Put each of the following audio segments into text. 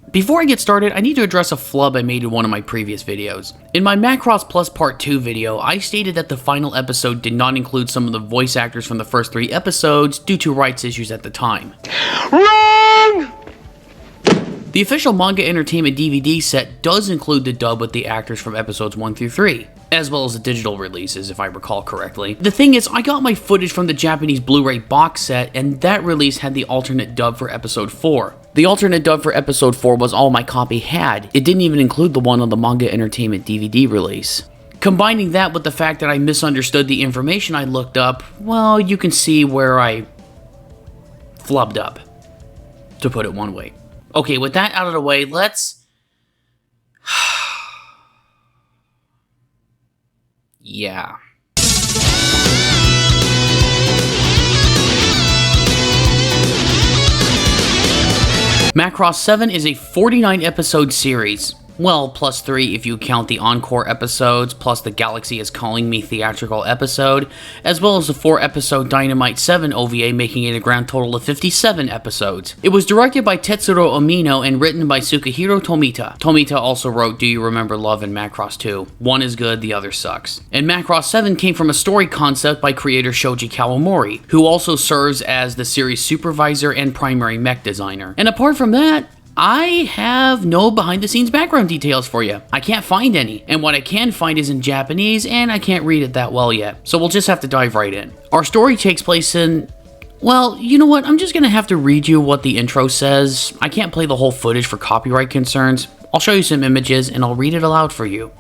Before I get started, I need to address a flub I made in one of my previous videos. In my Macross Plus Part 2 video, I stated that the final episode did not include some of the voice actors from the first 3 episodes due to rights issues at the time. Wrong! The official Manga Entertainment DVD set does include the dub with the actors from episodes 1 through 3, as well as the digital releases if I recall correctly. The thing is, I got my footage from the Japanese Blu-ray box set, and that release had the alternate dub for episode 4. The alternate dub for episode 4 was all my copy had. It didn't even include the one on the Manga Entertainment DVD release. Combining that with the fact that I misunderstood the information I looked up, well, you can see where I flubbed up, to put it one way. Okay, with that out of the way, let's... yeah. Macross 7 is a 49 episode series. Well, plus 3 if you count the Encore episodes, plus the Galaxy is Calling Me theatrical episode, as well as the 4 episode Dynamite 7 OVA, making it a grand total of 57 episodes. It was directed by Tetsuro Omino and written by Tsukihiro Tomita. Tomita also wrote Do You Remember Love and Macross 2. One is good, the other sucks. And Macross 7 came from a story concept by creator Shoji Kawamori, who also serves as the series supervisor and primary mech designer. And apart from that, I have no behind-the-scenes background details for you. I can't find any, and what I can find is in Japanese, and I can't read it that well yet, so we'll just have to dive right in. Our story takes place in... well, you know what, I'm just gonna have to read you what the intro says. I can't play the whole footage for copyright concerns. I'll show you some images, and I'll read it aloud for you.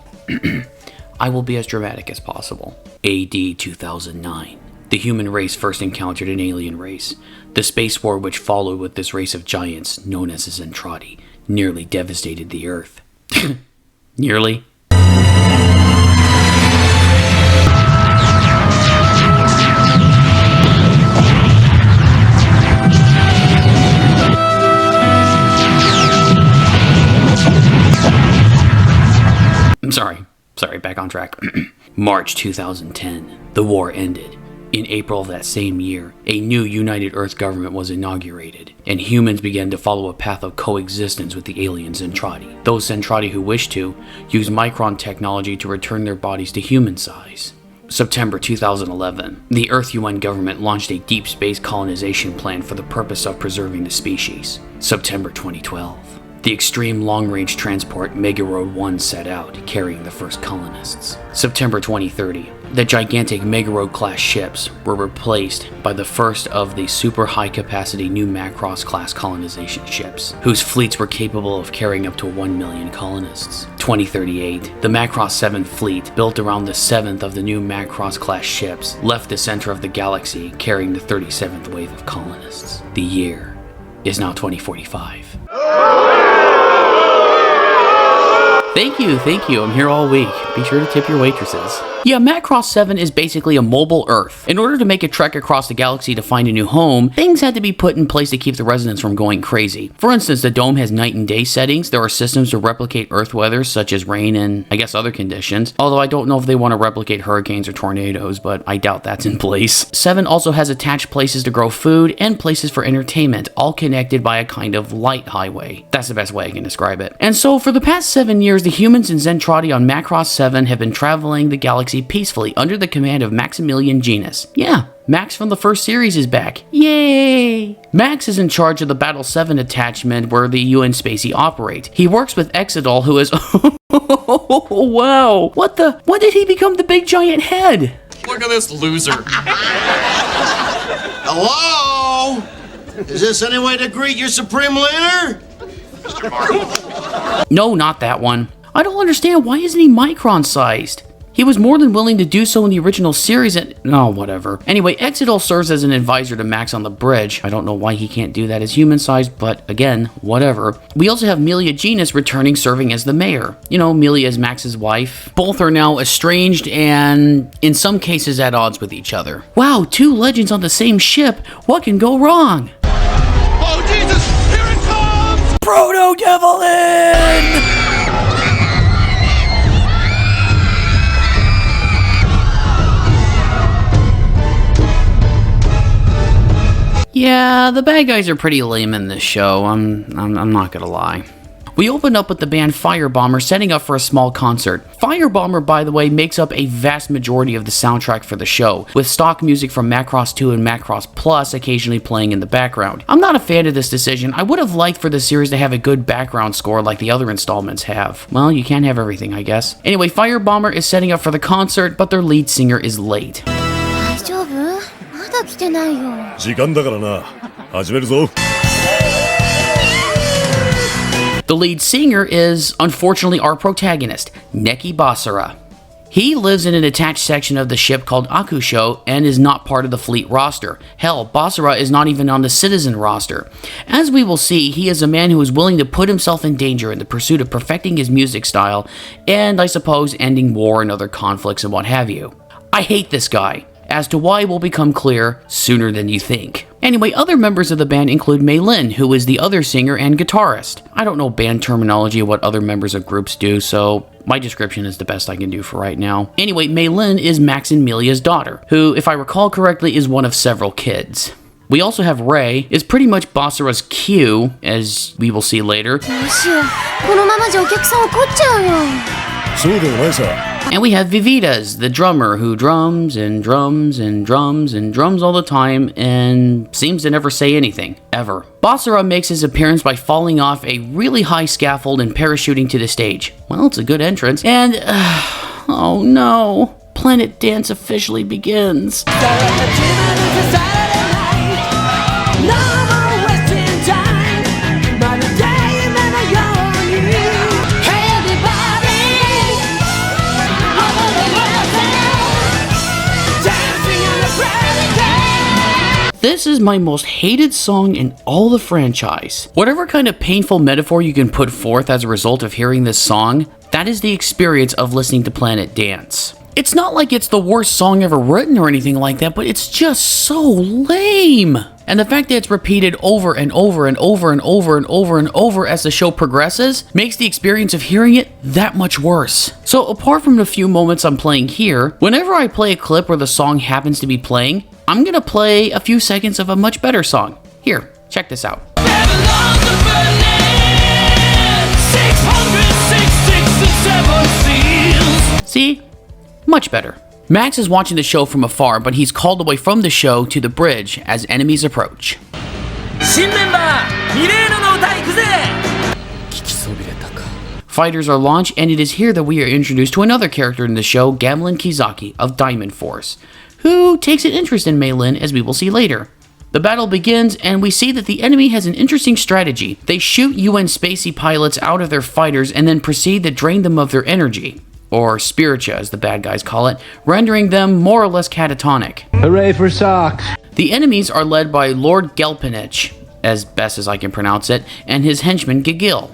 I will be as dramatic as possible. AD 2009. The human race first encountered an alien race. The space war which followed with this race of giants, known as the Zentradi, nearly devastated the Earth. Nearly? I'm sorry, back on track. March 2010. The war ended. In April of that same year, a new United Earth government was inaugurated, and humans began to follow a path of coexistence with the alien Zentradi. Those Zentradi who wished to, used Micron technology to return their bodies to human size. September 2011, the Earth UN government launched a deep space colonization plan for the purpose of preserving the species. September 2012. The extreme long-range transport Megaroad 1 set out, carrying the first colonists. September 2030, the gigantic Megaroad-class ships were replaced by the first of the super high-capacity new Macross-class colonization ships, whose fleets were capable of carrying up to 1 million colonists. 2038, the Macross 7 fleet, built around the 7th of the new Macross-class ships, left the center of the galaxy, carrying the 37th wave of colonists. The year is now 2045. Thank you, I'm here all week. Be sure to tip your waitresses. Yeah, Macross 7 is basically a mobile Earth. In order to make a trek across the galaxy to find a new home, things had to be put in place to keep the residents from going crazy. For instance, the dome has night and day settings. There are systems to replicate Earth weather, such as rain and, I guess, other conditions. Although I don't know if they want to replicate hurricanes or tornadoes, but I doubt that's in place. 7 also has attached places to grow food and places for entertainment, all connected by a kind of light highway. That's the best way I can describe it. And so, for the past 7 years, the humans and Zentradi on Macross 7 have been traveling the galaxy peacefully under the command of Maximilian Genus. Yeah, Max from the first series is back. Yay! Max is in charge of the Battle 7 attachment where the UN Spacey operate. He works with Exidol, who is... wow! When did he become the big giant head? Look at this loser. Hello? Is this any way to greet your supreme leader? No, not that one. I don't understand, why isn't he Micron-sized? He was more than willing to do so in the original series and... oh, whatever. Anyway, Exidol serves as an advisor to Max on the bridge. I don't know why he can't do that as human-sized, but again, whatever. We also have Melia Genus returning, serving as the mayor. You know, Melia is Max's wife. Both are now estranged and, in some cases, at odds with each other. Wow, 2 legends on the same ship. What can go wrong? Oh, Jesus! Here it comes! Proto-Devil-in! Yeah, the bad guys are pretty lame in this show, I'm not gonna lie. We open up with the band Firebomber setting up for a small concert. Firebomber, by the way, makes up a vast majority of the soundtrack for the show, with stock music from Macross 2 and Macross Plus occasionally playing in the background. I'm not a fan of this decision. I would have liked for the series to have a good background score like the other installments have. Well, you can't have everything, I guess. Anyway, Firebomber is setting up for the concert, but their lead singer is late. 大丈夫？まだ来てないよ。時間だからな。始めるぞ。 The lead singer is, unfortunately, our protagonist, Neki Basara. He lives in an attached section of the ship called Akusho and is not part of the fleet roster. Hell, Basara is not even on the citizen roster. As we will see, he is a man who is willing to put himself in danger in the pursuit of perfecting his music style and, I suppose, ending war and other conflicts and what have you. I hate this guy. As to why will become clear sooner than you think. Anyway, other members of the band include Mei Lin, who is the other singer and guitarist. I don't know band terminology of what other members of groups do, so my description is the best I can do for right now. Anyway, Mei Lin is Max and Melia's daughter, who, if I recall correctly, is one of several kids. We also have Ray, is pretty much Basara's Q, as we will see later. どうしよう。このままじゃお客さん怒っちゃうよ。そうでもないさ。 And we have Vivitas, the drummer, who drums and drums and drums and drums all the time and seems to never say anything, ever. Basara makes his appearance by falling off a really high scaffold and parachuting to the stage. Well, it's a good entrance. And, oh no, Planet Dance officially begins. This is my most hated song in all the franchise. Whatever kind of painful metaphor you can put forth as a result of hearing this song, that is the experience of listening to Planet Dance. It's not like it's the worst song ever written or anything like that, but it's just so lame. And the fact that it's repeated over and over and over and over and over and over as the show progresses makes the experience of hearing it that much worse. So apart from the few moments I'm playing here, whenever I play a clip where the song happens to be playing, I'm gonna play a few seconds of a much better song. Here, check this out. See? Much better. Max is watching the show from afar, but he's called away from the show to the bridge as enemies approach. Fighters are launched, and it is here that we are introduced to another character in the show, Gamlin Kizaki of Diamond Force, who takes an interest in Mei Lin, as we will see later. The battle begins, and we see that the enemy has an interesting strategy. They shoot UN Spacey pilots out of their fighters and then proceed to drain them of their energy, or spiritua as the bad guys call it, rendering them more or less catatonic. Hooray for socks! The enemies are led by Lord Gelpenich, as best as I can pronounce it, and his henchman Gigil.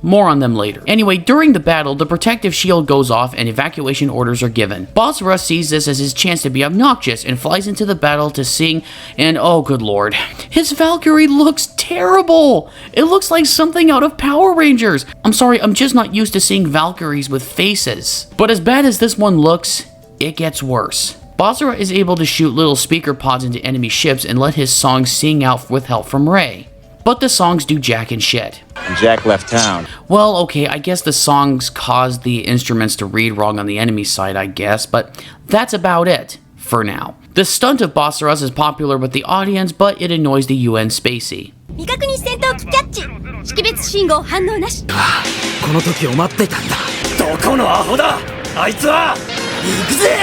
More on them later. Anyway, during the battle, the protective shield goes off and evacuation orders are given. Basara sees this as his chance to be obnoxious and flies into the battle to sing, and oh good lord, his Valkyrie looks terrible! It looks like something out of Power Rangers! I'm sorry, I'm just not used to seeing Valkyries with faces. But as bad as this one looks, it gets worse. Basara is able to shoot little speaker pods into enemy ships and let his songs sing out with help from Ray. But the songs do jack and shit. Jack left town. Well, okay, I guess the songs caused the instruments to read wrong on the enemy side, I guess, but that's about it, for now. The stunt of Basara's is popular with the audience, but it annoys the UN Spacey. 未確認戦闘機キャッチ。識別信号反応なし。この時を待っていたんだ。どこのアホだあいつは。行くぜ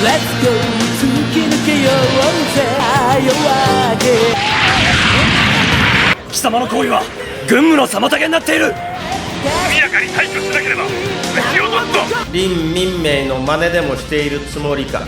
Let's go 突き抜けようぜ夜明け貴様の行為は軍務の妨げになっている速やかに退去しなければ撃を取すぞ林民名の真似でもしているつもりか。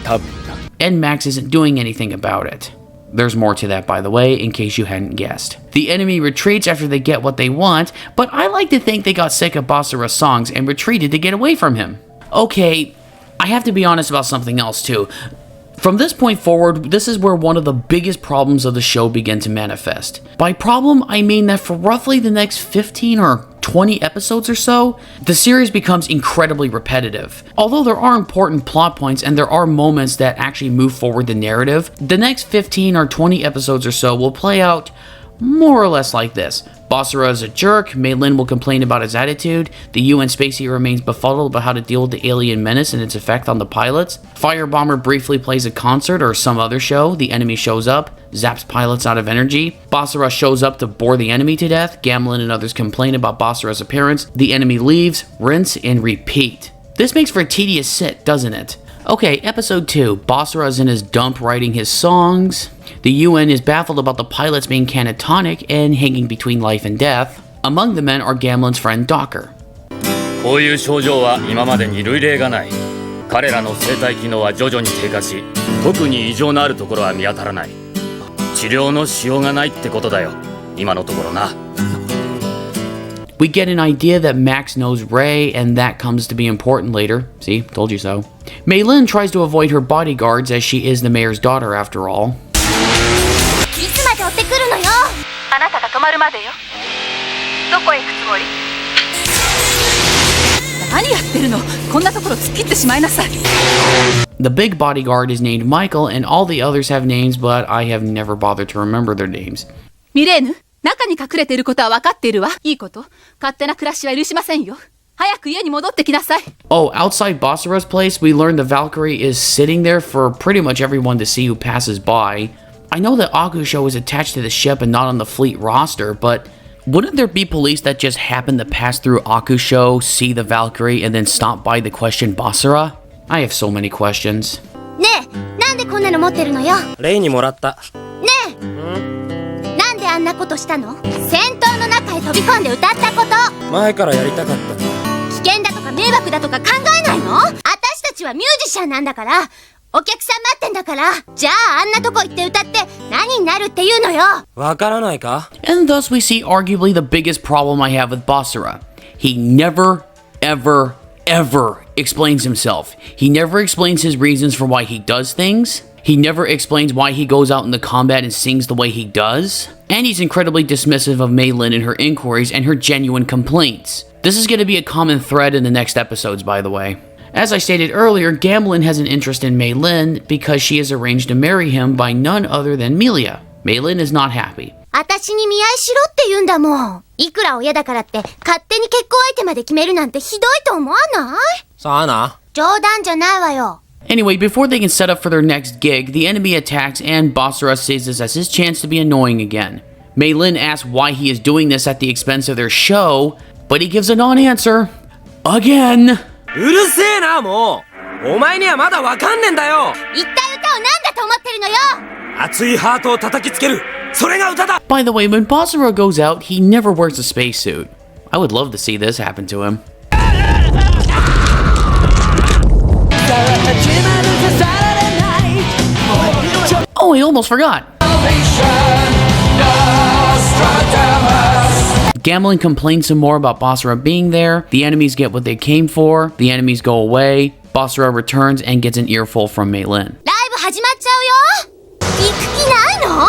多分だ。 And Max isn't doing anything about it. There's more to that, by the way, in case you hadn't guessed. The enemy retreats after they get what they want, but I like to think they got sick of Basara's songs and retreated to get away from him. Okay, I have to be honest about something else too. From this point forward, this is where one of the biggest problems of the show begin to manifest. By problem, I mean that for roughly the next 15 or 20 episodes or so, the series becomes incredibly repetitive. Although there are important plot points and there are moments that actually move forward the narrative, the next 15 or 20 episodes or so will play out more or less like this. Basara is a jerk, Mei Lin will complain about his attitude, the UN Spacey remains befuddled about how to deal with the alien menace and its effect on the pilots, Firebomber briefly plays a concert or some other show, the enemy shows up, zaps pilots out of energy, Basara shows up to bore the enemy to death, Gamlin and others complain about Basara's appearance, the enemy leaves, rinse and repeat. This makes for a tedious sit, doesn't it? Okay, episode 2. Basara is in his dump writing his songs. The UN is baffled about the pilots being catatonic and hanging between life and death. Among the men are Gamlin's friend Docker. こういう症状は今までに類例がない。彼らの生体機能は徐々に低下し、特に異常のあるところは見当たらない。治療のしようがないってことだよ。今のところな。We get an idea that Max knows Ray, and that comes to be important later. See, told you so. Mei Lin tries to avoid her bodyguards as she is the mayor's daughter after all. いつまで追ってくるのよ。あなたが止まるまでよ。どこへ行くつもり？何やってるの？こんなところ突っ切ってしまいなさい。The big bodyguard is named Michael, and all the others have names, but I have never bothered to remember their names. ミレーヌ、中に隠れていることは分かっているわ。いいこと。勝手な暮らしは許しませんよ。早く家に戻ってきなさい。Oh, outside Basara's place, we learn the Valkyrie is sitting there for pretty much everyone to see who passes by. I know that Akusho is attached to the ship and not on the fleet roster, but wouldn't there be police that just happen to pass through Akusho, see the Valkyrie, and then stop by to question Basara? I have so many questions. ねえ、なんでこんなの持ってるのよ。レイにもらった。ねえ、なんであんなことしたの？戦闘の中へ飛び込んで歌ったこと。前からやりたかった。危険だとか迷惑だとか考えないの？私たちはミュージシャンなんだから、お客さん待ってんだから、じゃああんなとこ行って歌って何になるっていうのよ。わからないか？ And thus we see arguably the biggest problem I have with Basara. He never, ever, ever explains himself. He never explains his reasons for why he does things. He never explains why he goes out into combat and sings the way he does. And he's incredibly dismissive of Mei Lin and her inquiries and her genuine complaints. This is going to be a common thread in the next episodes, by the way. As I stated earlier, Gamlin has an interest in Mei Lin because she is arranged to marry him by none other than Melia. Mei Lin is not happy. 私に見合いしろって言うんだもん。いくら親だからって勝手に結婚相手まで決めるなんてひどいと思わない？さあな。冗談じゃないわよ。Anyway, before they can set up for their next gig, the enemy attacks and Basara sees this as his chance to be annoying again. Mei Lin asks why he is doing this at the expense of their show, but he gives a non-answer. Again! うるせえな、もう。お前にはまだわかんねえんだよ。一体歌を何だと思ってるのよ。熱いハートを叩きつける。それが歌だ。 By the way, when Basara goes out, he never wears a spacesuit. I would love to see this happen to him. Oh, I almost forgot. Gamlin complains some more about Basara being there. The enemies get what they came for. The enemies go away. Basara returns and gets an earful from Mei Lin. ライブ始まっちゃうよ。行く気ないの？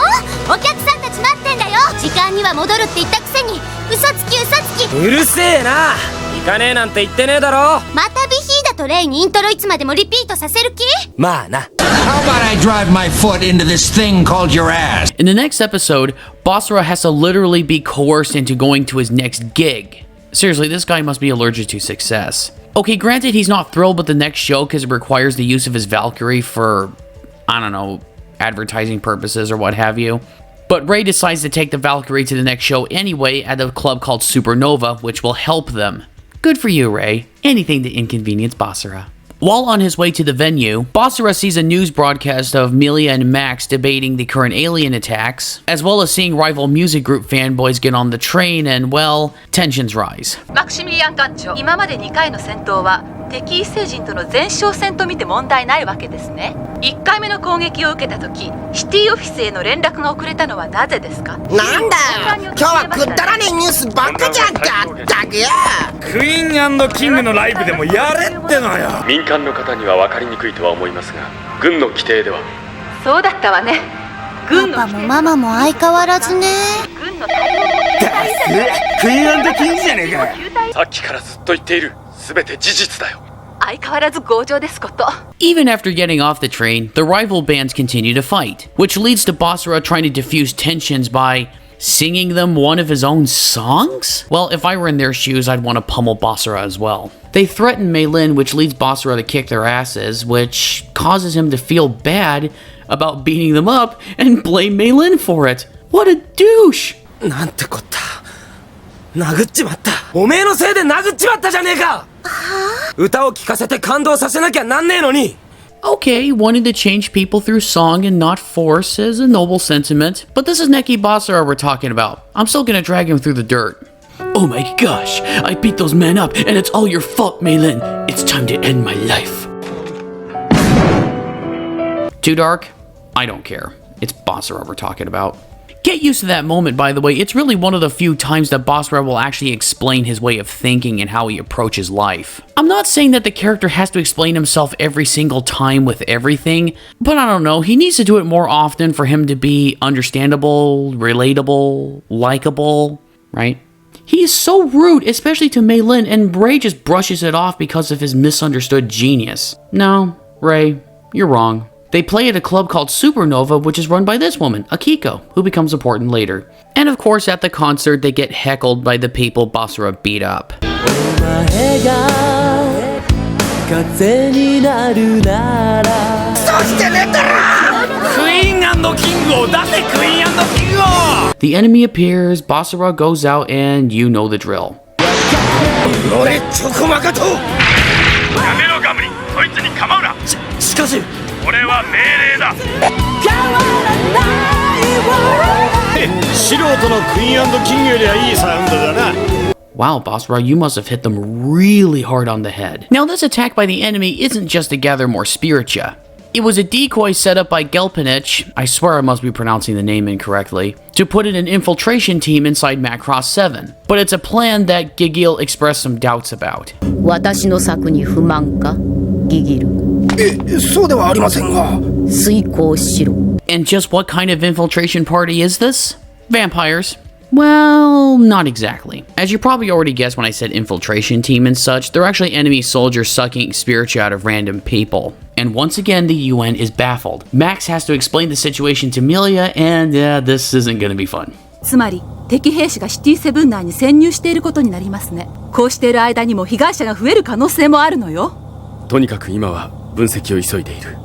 お客さんたち待ってんだよ。時間には戻るって言ったくせに嘘つき嘘つき。うるせえな。行かねえなんて言ってねえだろ。またビヒーダとレイにイントロいつまでもリピートさせる気？まあな。How about I drive my foot into this thing called your ass? In the next episode, Basara has to literally be coerced into going to his next gig. Seriously, this guy must be allergic to success. Okay, granted he's not thrilled with the next show because it requires the use of his Valkyrie for, I don't know, advertising purposes or what have you. But Ray decides to take the Valkyrie to the next show anyway at a club called Supernova, which will help them. Good for you, Ray. Anything to inconvenience Basara. While on his way to the venue, Basara sees a news broadcast of Melia and Max debating the current alien attacks, as well as seeing rival music group fanboys get on the train and, well, tensions rise. マクシミリアン艦長、今まで2回の戦闘は敵異星人との前哨戦と見て問題ないわけですね。1回目の攻撃を受けた時、シティオフィスへの連絡が遅れたのはなぜですか？なんだよ、今日はくだらねえニュースばっかじゃんかったくよ。クイーン&キングのライブでもやれってのよ。民間の方には分かりにくいとは思いますが、軍の規定では。そうだったわね。軍のパパもママも相変わらずね。軍の対応クイーン&キングじゃねえか。さっきからずっと言っている。すべて事実だよ。相変わらず強情ですこと。 Even after getting off the train, the rival bands continue to fight, which leads to Basara trying to diffuse tensions by Singing them one of his own songs? Well, if I were in their shoes, I'd want to pummel Basara as well. They threaten Mei Lin, which leads Basara to kick their asses, which causes him to feel bad about beating them up and blame Mei Lin for it. What a douche! なんてこった。殴っちまった。おめえのせいで殴っちまったじゃねえか。歌を聴かせて感動させなきゃなんねえのに。 Okay, wanting to change people through song and not force is a noble sentiment, but this is Neki Basara we're talking about. I'm still gonna drag him through the dirt. Oh my gosh, I beat those men up and it's all your fault, Mei Lin. It's time to end my life. Too dark? I don't care. It's Basara we're talking about. Get used to that moment, by the way. It's really one of the few times that Basara will actually explain his way of thinking and how he approaches life. I'm not saying that the character has to explain himself every single time with everything, but I don't know, he needs to do it more often for him to be understandable, relatable, likable, right? He is so rude, especially to Mei Lin, and Ray just brushes it off because of his misunderstood genius. No, Ray, you're wrong. They play at a club called Supernova, which is run by this woman, Akiko, who becomes important later. And of course, at the concert, they get heckled by the people Basara beat up. The enemy appears, Basara goes out, and you know the drill. Wow, Basara, you must have hit them really hard on the head. Now, this attack by the enemy isn't just to gather more spiritia. It was a decoy set up by Gelpinich, I swear I must be pronouncing the name incorrectly, to put in an infiltration team inside Macross 7. But it's a plan that Gigil expressed some doubts about. 私の策に不満か? Gigil. そうではありませんが。遂行しろ。 And just what kind of infiltration party is this? Vampires. Well, not exactly. As you probably already guessed when I said infiltration team and such, they're actually enemy soldiers sucking spiritia out of random people. And once again, the UN is baffled. Max has to explain the situation to Milia, and this isn't gonna be fun. つまり敵兵士がシティセブン内に潜入していることになりますね。こうしている間にも被害者が増える可能性もあるのよ。とにかく今は分析を急いでいる。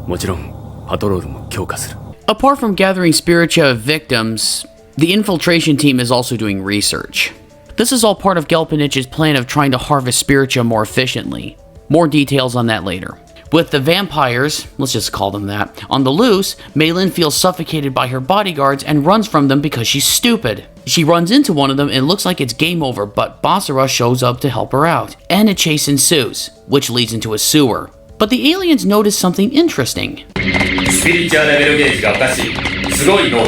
もちろんパトロールも強化する。 Apart from gathering spiritia of victims, the infiltration team is also doing research. This is all part of Gelpinich's plan of trying to harvest spiritia more efficiently. More details on that later. With the vampires, let's just call them that, on the loose, Mei Lin feels suffocated by her bodyguards and runs from them because she's stupid. She runs into one of them and it looks like it's game over, but Basara shows up to help her out. And a chase ensues, which leads into a sewer. But the aliens notice something interesting. スピリチュアルレベルゲージがおかしい。すごい濃度。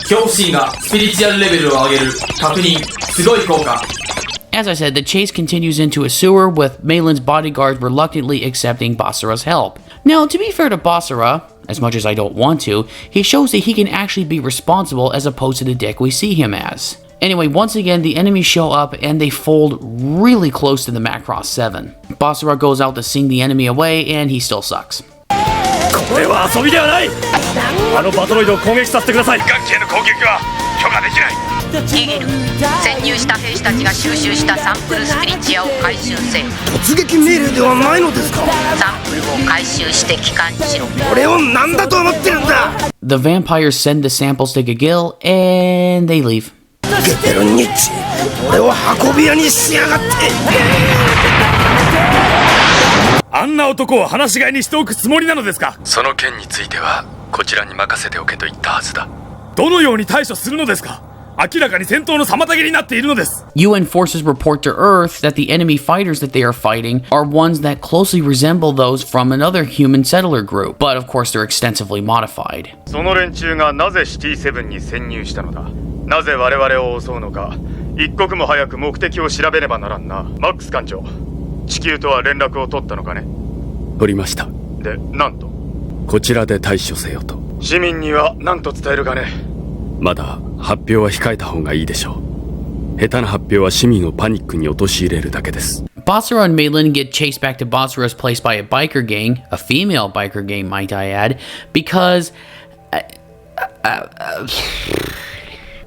恐怖心がスピリチュアルレベルを上げる。確認。すごい効果。 As I said, the chase continues into a sewer with Mei Lin's bodyguards reluctantly accepting Basara's help. Now, to be fair to Basara, as much as I don't want to, he shows that he can actually be responsible as opposed to the dick we see him as. Anyway, once again, the enemies show up and they fold really close to the Macross 7. Basara goes out to sing the enemy away and he still sucks. これは遊びではない。あのバトロイドを攻撃させてください。眼系の攻撃は許可できない。 ギギル、潜入した兵士たちが収集したサンプルスピリチュアを回収せよ。突撃命令ではないのですか。サンプルを回収して帰還しろ。俺を何だと思ってるんだ。 The vampires send the samples to Gigil and they leave. ゲテロニッチ、俺を運び屋にしやがって。あんな男を放し飼いにしておくつもりなのですか。その件についてはこちらに任せておけと言ったはずだ。どのように対処するのですか。明らかに戦闘の妨げになっているのです。 UN forces report to Earth that the enemy fighters that they are fighting are ones that closely resemble those from another human settler group, but of course they're extensively modified. その連中がなぜシティセブンに潜入したのだ。なぜ我々を襲うのか。一刻も早く目的を調べねばならんな。マックス艦長、地球とは連絡を取ったのかね。取りました。で、なんと。こちらで対処せよと。市民には何と伝えるかね。まだ発表は控えた方がいいでしょう。下手な発表は市民をパニックに陥れるだけです。 Basara and Mei Lin get chased back to Basara's place by a biker gang, a female biker gang might I add, because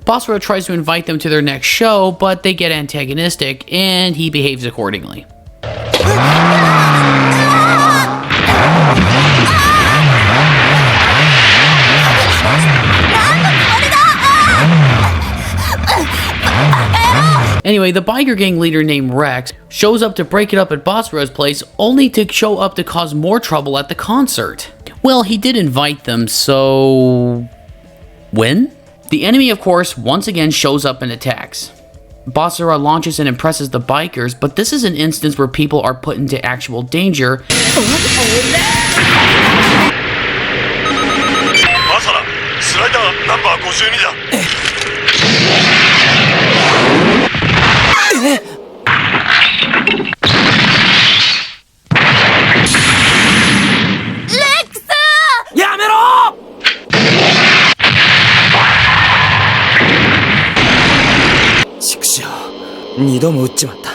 Basara tries to invite them to their next show, but they get antagonistic, and he behaves accordingly. Anyway, the biker gang leader named Rex shows up to break it up at Basara's place, only to show up to cause more trouble at the concert. Well, he did invite them, so... when? The enemy, of course, once again shows up and attacks. Basara launches and impresses the bikers, but this is an instance where people are put into actual danger. Basara, スライダーナンバー52だ。やめろ畜生、2度も撃っちまった。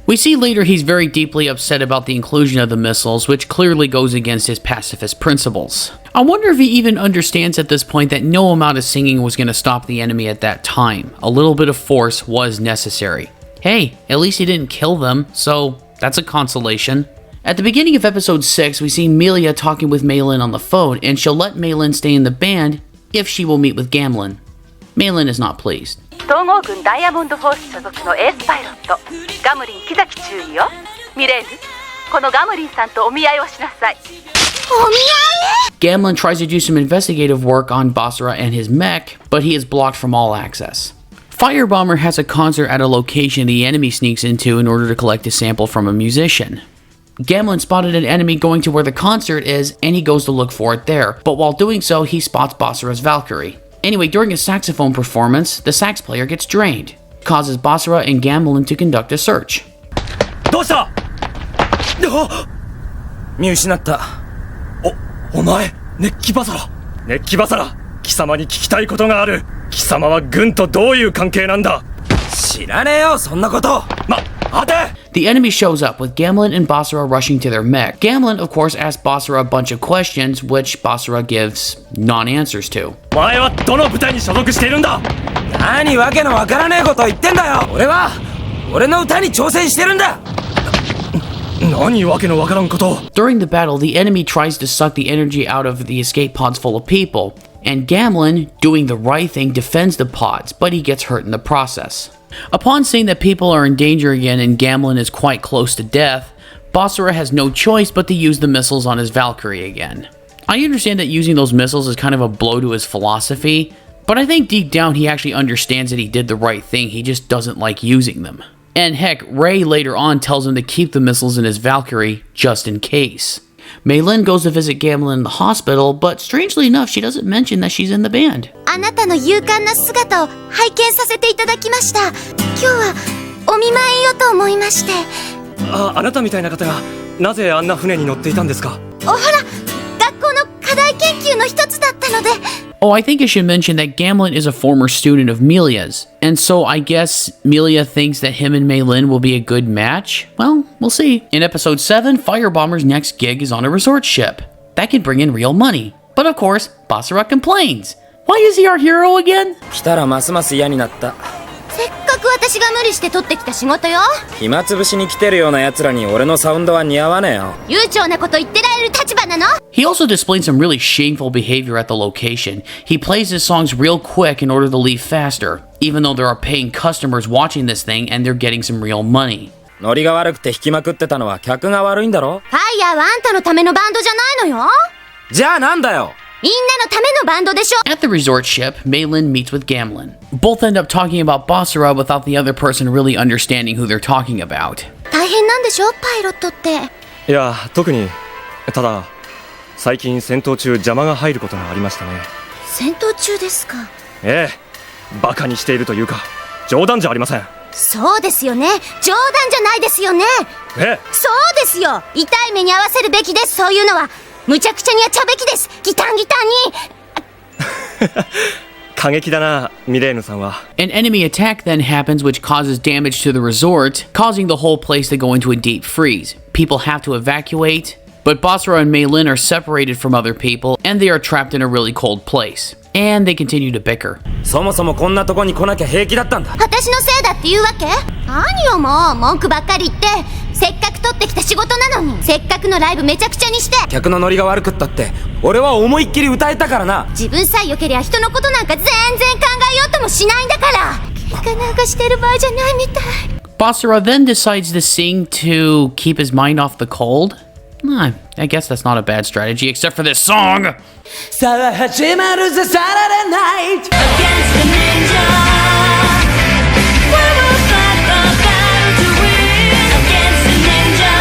We see later he's very deeply upset about the inclusion of the missiles, which clearly goes against his pacifist principles. I wonder if he even understands at this point that no amount of singing was going to stop the enemy at that time. A little bit of force was necessary. Hey, at least he didn't kill them, so that's a consolation. At the beginning of episode 6, we see Melia talking with Maylin on the phone, and she'll let Maylin stay in the band if she will meet with Gamlin. Maylin is not pleased. 統合軍ダイヤモンドフォース所属のエースパイロットガムリン木崎注意よ。ミレーヌ、このガムリンさんとお見合いをしなさい。お見合い？ Gamlin tries to do some investigative work on Basara and his mech, but he is blocked from all access. Firebomber has a concert at a location the enemy sneaks into in order to collect a sample from a musician. Gamlin spotted an enemy going to where the concert is, and he goes to look for it there, but while doing so, he spots Basara's Valkyrie. Anyway, during a saxophone performance, the sax player gets drained, causes Basara and Gamlin to conduct a search. どうした？見失った。お前、熱気バサラ。熱気バサラ、貴様に聞きたいことがある。貴様は軍とどういう関係なんだ？知らねえよ、そんなこと。待て！ The enemy shows up with Gamlin and Basara rushing to their mech. Gamlin, of course, asks Basara a bunch of questions, which Basara gives non-answers to. お前はどの部隊に所属しているんだ？何わけのわからねえこと言ってんだよ。俺は俺の歌に挑戦してるんだ。何わけのわからんこと。 During the battle, the enemy tries to suck the energy out of the escape pods full of people, and Gamlin, doing the right thing, defends the pods, but he gets hurt in the process. Upon seeing that people are in danger again and Gamlin is quite close to death, Basara has no choice but to use the missiles on his Valkyrie again. I understand that using those missiles is kind of a blow to his philosophy, but I think deep down he actually understands that he did the right thing, he just doesn't like using them. And heck, Ray later on tells him to keep the missiles in his Valkyrie just in case. Maylin goes to visit Gamlin in the hospital, but strangely enough, she doesn't mention that she's in the band. あなたの勇敢な姿を拝見させていただきました。今日はお見舞いよと思いまして。あなたみたいな方がなぜあんな船に乗っていたんですか？ほら、学校の課題研究の一つだったので。Oh, I think I should mention that Gamlin is a former student of Melia's, and so I guess Melia thinks that him and Maylin will be a good match? Well, we'll see. In episode 7, Firebomber's next gig is on a resort ship. That could bring in real money. But of course, Basara complains. Why is he our hero again? 来たらますます嫌になった。せっかく私が無理して取ってきた仕事よ。暇つぶしに来てるような奴らに俺のサウンドは似合わねえよ。悠長なこと言ってられる立場なの？ He also displayed some really shameful behavior at the location. He plays his songs real quick in order to leave faster, even though there are paying customers watching this thing and they're getting some real money. ノリが悪くて弾きまくってたのは客が悪いんだろ？ファイヤーはあんたのためのバンドじゃないのよ。じゃあなんだよ。みんなのためのバンドでしょ。 At the resort ship, Maylin meets with Gamlin. Both end up talking about Basara without the other person really understanding who they're talking about. 大変なんでしょ、パイロットって。いや、特に、ただ、最近戦闘中邪魔が入ることがありましたね。戦闘中ですか？ええ、バカにしているというか、冗談じゃありません。そうですよね。冗談じゃないですよね。ええ、そうですよ。痛い目に遭わせるべきです。そういうのはむちゃくちゃにやっちゃうべきです。ギタンギタンに。過激だな、ミレーヌさんは。An enemy attack then happens which causes damage to the resort, causing the whole place to go into a deep freeze. People have to evacuate, but Basara and Maylin are separated from other people and they are trapped in a really cold place. and they continue to bicker. そもそもこんなとこに来なきゃ平気だったんだ。私のせいだって言うわけ？何よもう、文句ばっかり言って。せっかく取ってきた仕事なのに、せっかくのライブめちゃくちゃにして。客のノリが悪くったって、俺は思いっきり歌えたからな。自分さえ良けりゃ人のことなんか全然考えようともしないんだから。喧嘩なんかしてる場合じゃないみたい。Basara then decides to sing to keep his mind off the cold. I guess that's not a bad strategy, except for this song! さあ始まるぜサラダナイト Against the ninja We will fight the battle to win Against the ninja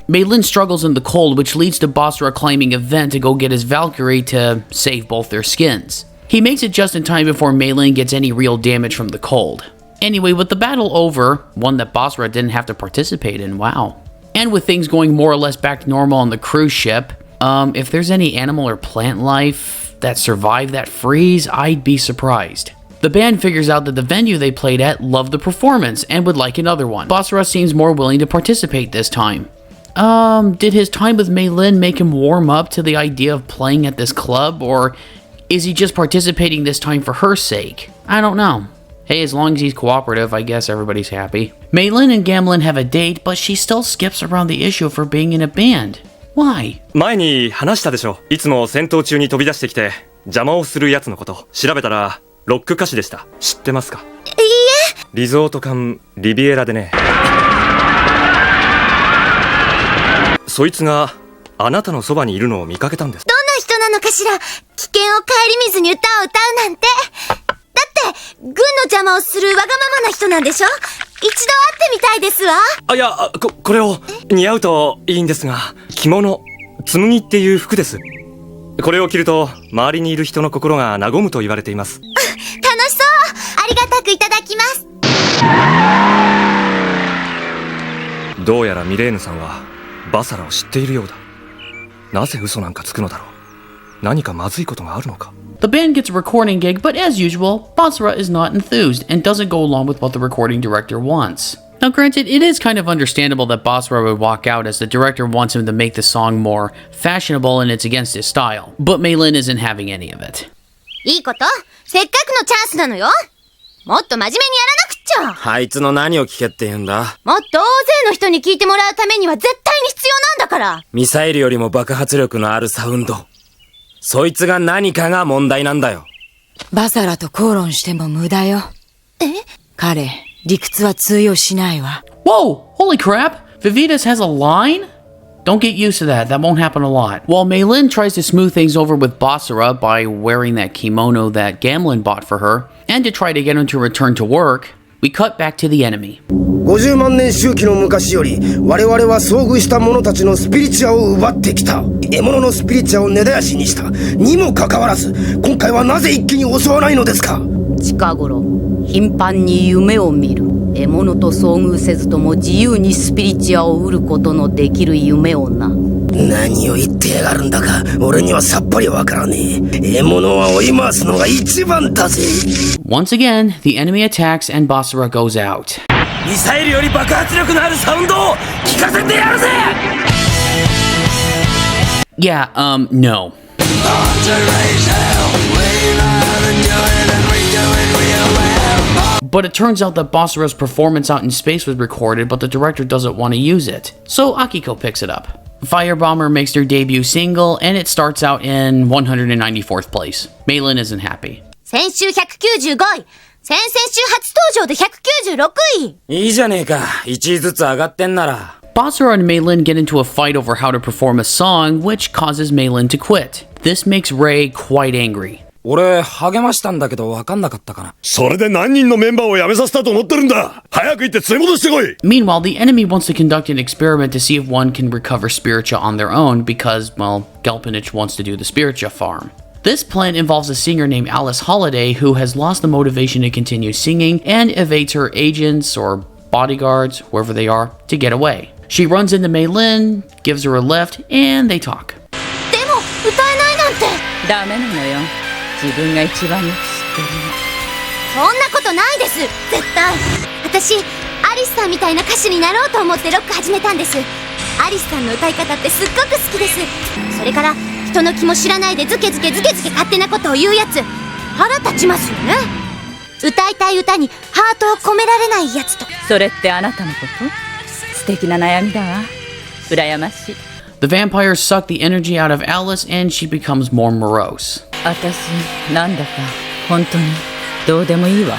Meilin struggles in the cold, which leads to Basara claiming a vent to go get his Valkyrie to save both their skins. He makes it just in time before Meilin gets any real damage from the cold. Anyway, with the battle over, one that Basara didn't have to participate in, wow. And with things going more or less back to normal on the cruise ship, if there's any animal or plant life that survived that freeze, I'd be surprised. The band figures out that the venue they played at loved the performance and would like another one. Basara seems more willing to participate this time. Did his time with Meilin make him warm up to the idea of playing at this club, or is he just participating this time for her sake? I don't know. Hey, as long as he's cooperative, I guess everybody's happy. Meilin and Gamlin have a date, but she still skips around the issue for being in a band. Why? 前に話したでしょ。いつも戦闘中に飛び出してきて邪魔をするやつのこと。調べたらロック歌手でした。知ってますか？いいえ。リゾート館リビエラでね。そいつがあなたのそばにいるのを見かけたんです。どんな人なのかしら。危険を顧みずに歌を歌うなんて。だって軍の邪魔をするわがままな人なんでしょ。一度会ってみたいですわ。あ、いや、これを似合うといいんですが、着物紬っていう服です。これを着ると周りにいる人の心が和むと言われています。楽しそう。ありがたくいただきます。どうやらミレーヌさんはバサラを知っているようだ。なぜ嘘なんかつくのだろう。何かまずいことがあるのか。The band gets a recording gig, but as usual, Basara is not enthused and doesn't go along with what the recording director wants. Now granted, it is kind of understandable that Basara would walk out as the director wants him to make the song more fashionable and it's against his style. But Meilin isn't having any of it. いいこと？せっかくのチャンスなのよ。もっと真面目にやらなくっちゃ。あいつの何を聞けって言うんだ。もっと大勢の人に聞いてもらうためには絶対に必要なんだから。ミサイルよりも爆発力のあるサウンド。そいつが何かが問題なんだよ。バサラと口論しても無駄よ。彼、理屈は通用しないわ。Whoa! Holy crap! Vivitas has a line? Don't get used to that. That won't happen a lot. While Meilin tries to smooth things over with Basara by wearing that kimono that Gamlin bought for her, and to try to get him to return to work, we cut back to the enemy. 50万年周期の昔より我々は遭遇した者たちのスピリチュアを奪ってきた。獲物のスピリチュアを根絶やしにしたにもかかわらず、今回はなぜ一気に襲わないのですか？近頃頻繁に夢を見る。獲物と遭遇せずとも自由にスピリチュアを得ることのできる夢をな。何を言ってやがるんだか、俺にはさっぱりわからねえ。獲物は追い回すのが一番だぜ。 Once again, the enemy attacks and Basara goes out. ミサイルより爆発力のあるサウンドを聞かせてやるぜ。 Yeah, no. But it turns out that Basara's performance out in space was recorded, but the director doesn't want to use it. So Akiko picks it up. Firebomber makes their debut single, and it starts out in 194th place. Meilin isn't happy. 先週195位。先々週初登場で196位。いいじゃねえか。1位ずつ上がってんなら。Basara and Meilin get into a fight over how to perform a song, which causes Meilin to quit. This makes Ray quite angry. 俺励ましたんだけど分かんなかったかな。それで何人のメンバーを辞めさせたと思ってるんだ。早く行って連れ戻してこい。 Meanwhile, the enemy wants to conduct an experiment to see if one can recover spiritua on their own because, well, Gelpinich wants to do the spiritua farm. This plan involves a singer named Alice Holiday who has lost the motivation to continue singing and evades her agents or bodyguards, whoever they are, to get away. She runs into Meilin, gives her a lift, and they talk. でも歌えないなんて。ダメなのよ。自分が一番よく知ってるの。そんなことないです。絶対。私、アリスさんみたいな歌手になろうと思ってロック始めたんです。アリスさんの歌い方ってすっごく好きです。それから人の気も知らないでズケズケ勝手なことを言うやつ。腹立ちますよね。歌いたい歌にハートを込められないやつと。それってあなたのこと？素敵な悩みだわ。羨ましい。The vampires suck the energy out of Alice and she becomes more morose. 私、なんだか本当にどうでもいいわ。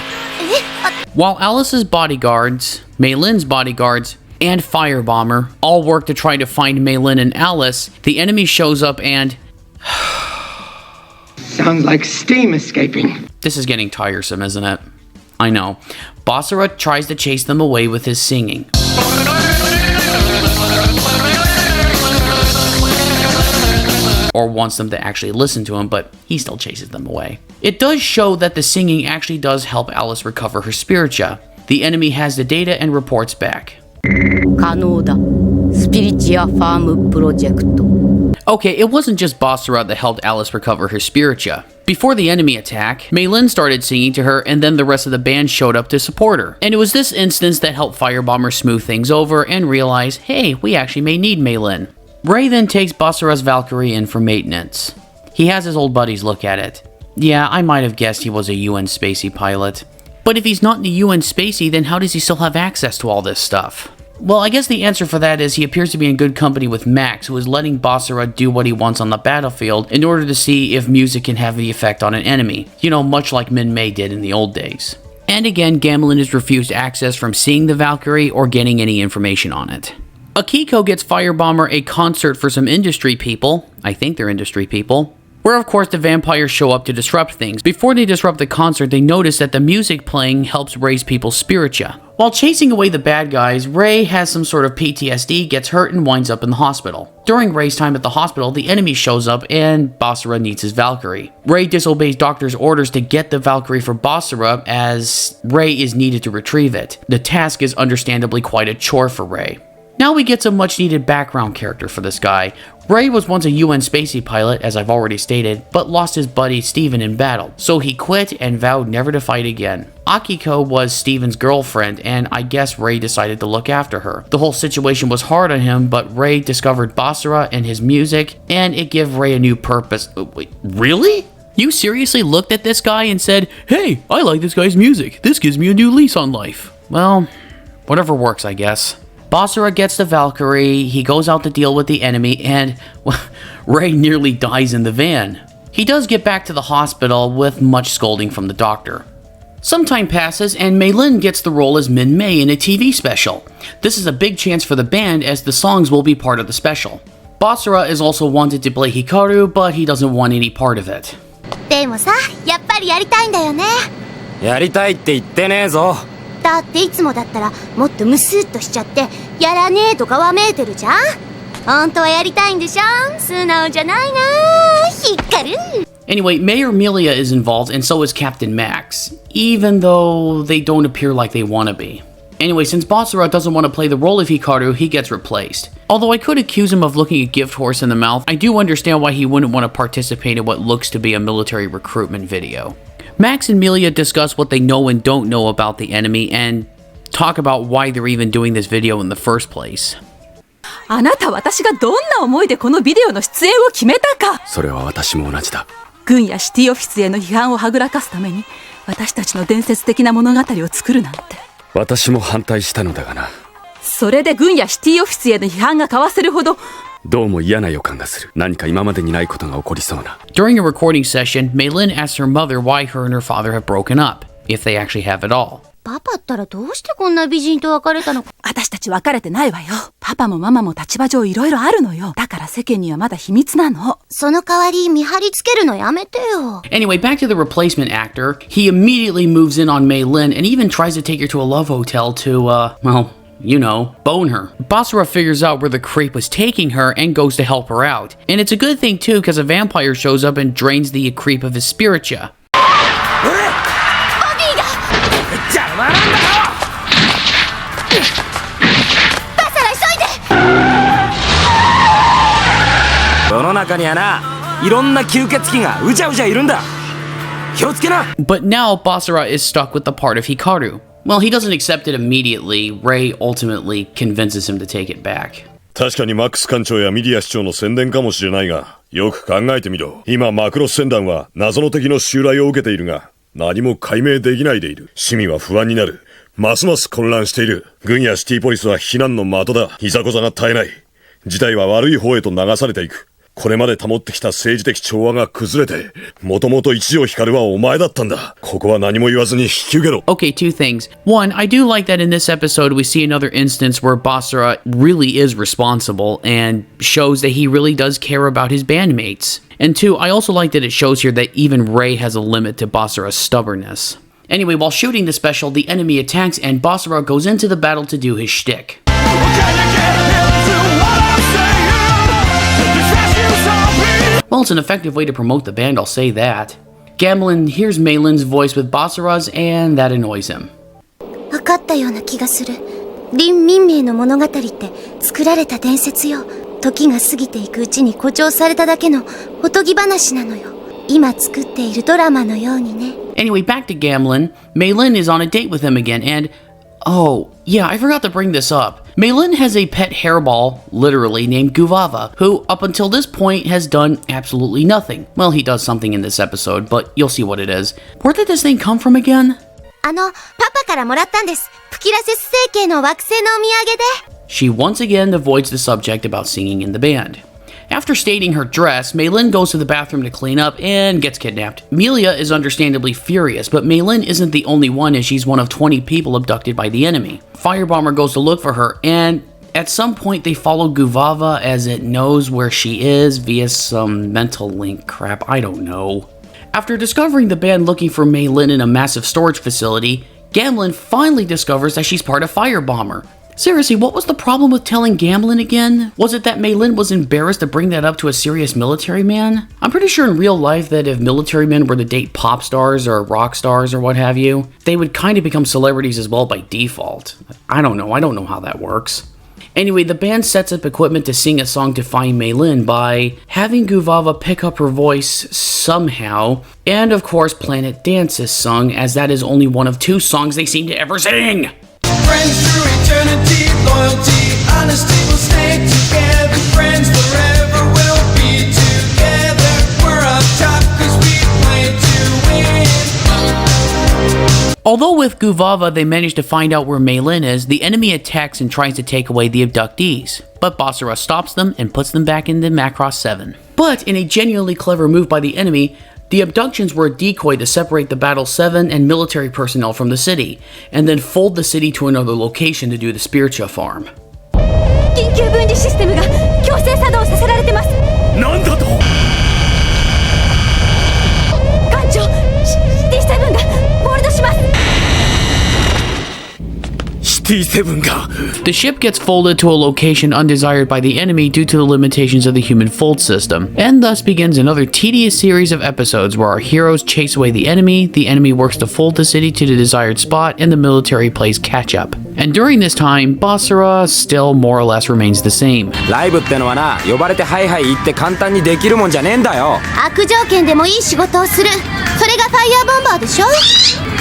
While Alice's bodyguards, Mei Lin's bodyguards, and Firebomber all work to try to find Mei Lin and Alice, the enemy shows up and... Sounds like steam escaping. This is getting tiresome, isn't it? I know. Basara tries to chase them away with his singing. Or wants them to actually listen to him, but he still chases them away. It does show that the singing actually does help Alice recover her spiritia. The enemy has the data and reports back. 可能だ。スピリチュアファームプロジェクト。Okay, it wasn't just Basara that helped Alice recover her spiritia. Before the enemy attack, Mei Lin started singing to her and then the rest of the band showed up to support her. And it was this instance that helped Firebomber smooth things over and realize, hey, we actually may need Mei Lin. Ray then takes Basara's Valkyrie in for maintenance. He has his old buddies look at it. Yeah, I might have guessed he was a UN Spacey pilot. But if he's not in the UN Spacey, then how does he still have access to all this stuff? Well, I guess the answer for that is he appears to be in good company with Max, who is letting Basara do what he wants on the battlefield in order to see if music can have the effect on an enemy. You know, much like Min Mei did in the old days. And again, Gamelin is refused access from seeing the Valkyrie or getting any information on it. Akiko gets Firebomber a concert for some industry people, I think they're industry people, where of course the vampires show up to disrupt things. Before they disrupt the concert, they notice that the music playing helps raise people's spiritia. While chasing away the bad guys, Ray has some sort of PTSD, gets hurt, and winds up in the hospital. During Ray's time at the hospital, the enemy shows up and Basara needs his Valkyrie. Ray disobeys Doctor's orders to get the Valkyrie for Basara as Ray is needed to retrieve it. The task is understandably quite a chore for Ray. Now we get some much needed background character for this guy. Ray was once a UN Spacey pilot, as I've already stated, but lost his buddy Steven in battle, so he quit and vowed never to fight again. Akiko was Steven's girlfriend, and I guess Ray decided to look after her. The whole situation was hard on him, but Ray discovered Basara and his music, and it gave Ray a new purpose. Wait, really? You seriously looked at this guy and said, hey, I like this guy's music. This gives me a new lease on life. Well, whatever works, I guess. Basara gets the Valkyrie, he goes out to deal with the enemy, and well, Ray nearly dies in the van. He does get back to the hospital with much scolding from the doctor. Some time passes and Mei Lin gets the role as Min Mei in a TV special. This is a big chance for the band as the songs will be part of the special. Basara is also wanted to play Hikaru, but he doesn't want any part of it. でもさ、やっぱりやりたいんだよね。やりたいって言ってねえぞ。だっていつもだったらもっとムスッとしちゃってやらねえとかわめいてるじゃん。本当はやりたいんでしょ。素直じゃないな。光る。Anyway, Mayor Melia is involved and so is Captain Max, even though they don't appear like they want to be. Anyway, since Basara doesn't want to play the role of Hikaru, he gets replaced. Although I could accuse him of looking a gift horse in the mouth, I do understand why he wouldn't want to participate in what looks to be a military recruitment video. Max and Melia discuss what they know and don't know about the enemy and talk about why they're even doing this video in the first place. あなた私がどんな思いでこのビデオの出演を決めたか。それは私も同じだ。軍やシティオフィスへの批判をはぐらかすために私たちの伝説的な物語を作るなんて。私も反対したのだがな。それで軍やシティオフィスへの批判が交わせるほどどうも嫌な予感がする。何か今までにないことが起こりそうな。During a recording session, Mei Lin asks her mother why her and her father have broken up, if they actually have at all. パパったらどうしてこんな美人と別れたの？私たち別れてないわよ。パパもママも立場上いろいろあるのよ。だから世間にはまだ秘密なの。その代わり見張りつけるのやめてよ。Anyway, back to the replacement actor. He immediately moves in on Mei Lin and even tries to take her to a love hotel to, well, you know, bone her. Basara figures out where the creep was taking her and goes to help her out. And it's a good thing too, because a vampire shows up and drains the creep of his spiritia. But now Basara is stuck with the part of Hikaru. Well, he doesn't accept it immediately. Ray ultimately convinces him to take it back. 確かにマックス艦長やミディア市長の宣伝かもしれないが、よく考えてみろ。今マクロス船団は謎の敵の襲来を受けているが、何も解明できないでいる。市民は不安になる。ますます混乱している。軍やシティポリスは非難の的だ。いざこざが絶えない。事態は悪い方へと流されていく。これまで保ってきた政治的調和が崩れて、もともと一条光はお前だったんだ。ここは何も言わずに引き受けろ。Okay, two things. One, I do like that in this episode we see another instance where Basara really is responsible and shows that he really does care about his bandmates. And two, I also like that it shows here that even Rei has a limit to Basara's stubbornness. Anyway, while shooting the special, the enemy attacks and Basara goes into the battle to do his shtick. Well, it's an effective way to promote the band, I'll say that. Gamblin hears Maylin's voice with Basara's, and that annoys him. 分かったような気がする。林民名の物語って作られた伝説よ。時が過ぎていくうちに誇張されただけのおとぎ話なのよ。今作っているドラマのようにね。Anyway, back to Gamblin. Maylin is on a date with him again, and... Oh, yeah, I forgot to bring this up. Maylin has a pet hairball, literally, named Guvava, who, up until this point, has done absolutely nothing. Well, he does something in this episode, but you'll see what it is. Where did this thing come from again? パパからもらったんです。プキラセス星系の惑星のお土産で。She once again avoids the subject about singing in the band. After stating her dress, Maylin goes to the bathroom to clean up and gets kidnapped. Melia is understandably furious, but Maylin isn't the only one as she's one of 20 people abducted by the enemy. Firebomber goes to look for her, and at some point they follow Guvava as it knows where she is via some mental link crap, I don't know. After discovering the band looking for Maylin in a massive storage facility, Gamblin finally discovers that she's part of Firebomber. Seriously, what was the problem with telling Gamblin again? Was it that Maylin was embarrassed to bring that up to a serious military man? I'm pretty sure in real life that if military men were to date pop stars or rock stars or what have you, they would kind of become celebrities as well by default. I don't know how that works. Anyway, the band sets up equipment to sing a song to find Maylin by having Guvava pick up her voice somehow, and of course Planet Dance is sung, as that is only one of 2 songs they seem to ever sing! Friends through eternity, loyalty, honesty will stay together. Friends forever will be together. We're up top 'cause we play to win. Although with Guvava they manage to find out where Maylin is, the enemy attacks and tries to take away the abductees. But Basara stops them and puts them back into Macross 7. But in a genuinely clever move by the enemy, the abductions were a decoy to separate the Battle 7 and military personnel from the city, and then fold the city to another location to do the Spiritia farm. 緊急分離システムが強制作動させられてます。なんだと？艦長、シティ7がボールドします。The ship gets folded to a location undesired by the enemy due to the limitations of the human fold system, and thus begins another tedious series of episodes where our heroes chase away the enemy works to fold the city to the desired spot, and the military plays catch up. And during this time, Basara still more or less remains the same. ライブってのはな、呼ばれてハイハイ言って簡単にできるもんじゃねえんだよ。悪条件でもいい仕事をする。それがファイヤーボンバーでしょ？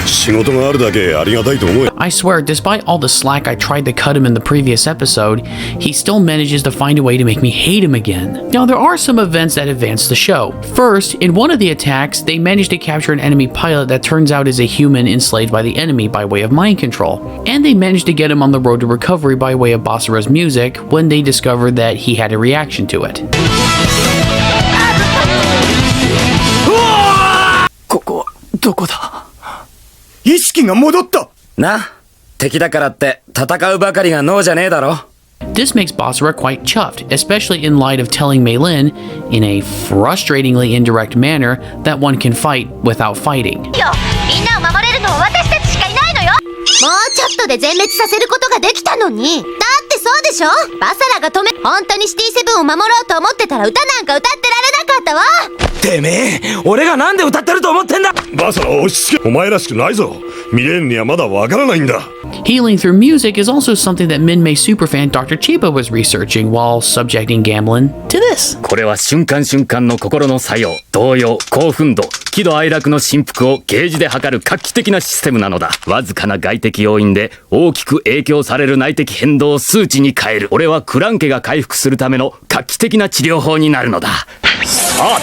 仕事があるだけありがたいと思え。 I swear, despite all the slack I tried to cut him in the previous episode, he still manages to find a way to make me hate him again. Now, there are some events that advance the show. First, in one of the attacks, they manage to capture an enemy pilot that turns out is a human enslaved by the enemy by way of mind control. And they manage to get him on the road to recovery by way of Basara's music when they discover that he had a reaction to it. ここはどこだ？意識が戻った。な、敵だからって戦うばかりが脳じゃねえだろ。This makes Basara quite chuffed, especially in light of telling Maylin, in a frustratingly indirect manner, that one can fight without fighting. みんなを守れるのは私たちしかいないのよ。もうちょっとで全滅させることができたのに。だってそうでしょ？バサラが止め、本当にシティ7を守ろうと思ってたら歌なんか歌ってられなかったわ。てめえ、俺がなんで歌ってると思ってんだ。バサラ落ち着け。お前らしくないぞ。見れるにはまだわからないんだ。Healing through music is also something that Minmay superfan Dr. Chiba was researching while subjecting Gamblin to this. this? これは瞬間瞬間の心の作用、動揺、興奮度、喜怒哀楽の振幅をゲージで測る画期的なシステムなのだ。わずかな外的要因で大きく影響される内的変動を数値に変える。俺はクランケが回復するための画期的な治療法になるのだ。さあ、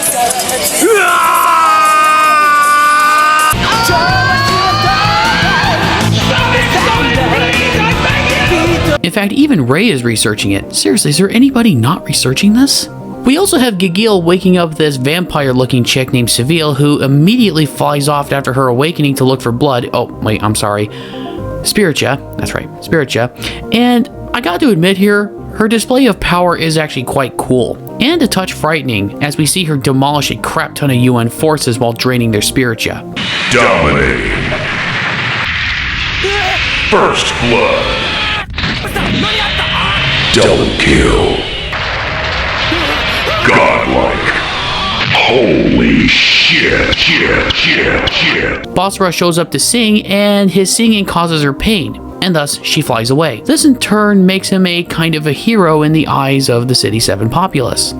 うわIn fact, even Ray is researching it. Seriously, is there anybody not researching this? We also have Gigil waking up this vampire-looking chick named Seville, who immediately flies off after her awakening to look for blood. Oh, wait, I'm sorry. Spiritja. That's right, Spiritja. And I got to admit here, her display of power is actually quite cool. And a touch frightening, as we see her demolish a crap ton of UN forces while draining their Spiritja. Dominate. First blood. Double kill. Godlike. Holy shit. Basara shows up to sing, and his singing causes her pain, and thus she flies away. This in turn makes him a kind of a hero in the eyes of the City 7 populace.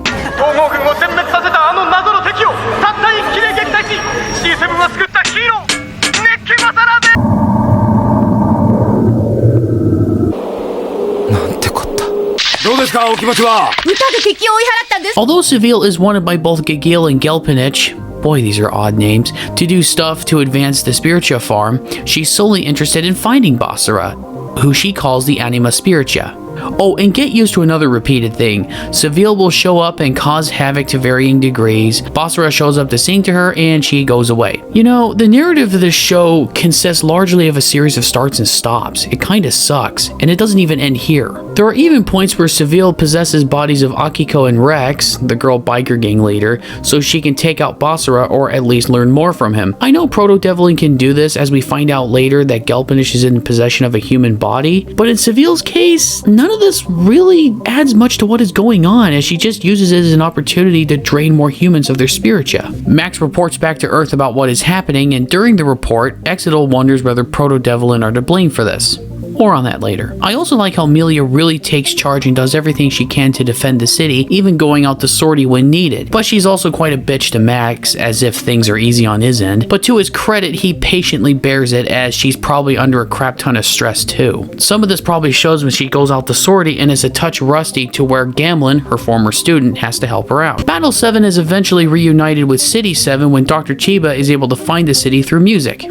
Although Seville is wanted by both Gigil and Gelpinich, boy, these are odd names, to do stuff to advance the Spiritja farm, she's solely interested in finding Basara, who she calls the Anima Spiritja. Oh, and get used to another repeated thing. Seville will show up and cause havoc to varying degrees. Basara shows up to sing to her, and she goes away. You know, the narrative of this show consists largely of a series of starts and stops. It kinda sucks, and it doesn't even end here. There are even points where Seville possesses bodies of Akiko and Rex, the girl biker gang leader, so she can take out Basara or at least learn more from him. I know Proto-Devlin can do this, as we find out later that Gelpinich is in possession of a human body, but in Seville's case, none of this really adds much to what is going on, as she just uses it as an opportunity to drain more humans of their Spiritja. Max reports back to Earth about what is happening, and during the report, Exodal wonders whether Proto-Devlin are to blame for this. More on that later. I also like how Melia really takes charge and does everything she can to defend the city, even going out to sortie when needed. But she's also quite a bitch to Max, as if things are easy on his end. But to his credit, he patiently bears it, as she's probably under a crap ton of stress too. Some of this probably shows when she goes out to sortie and is a touch rusty, to where Gamlin, her former student, has to help her out. Battle 7 is eventually reunited with City 7 when Dr. Chiba is able to find the city through music.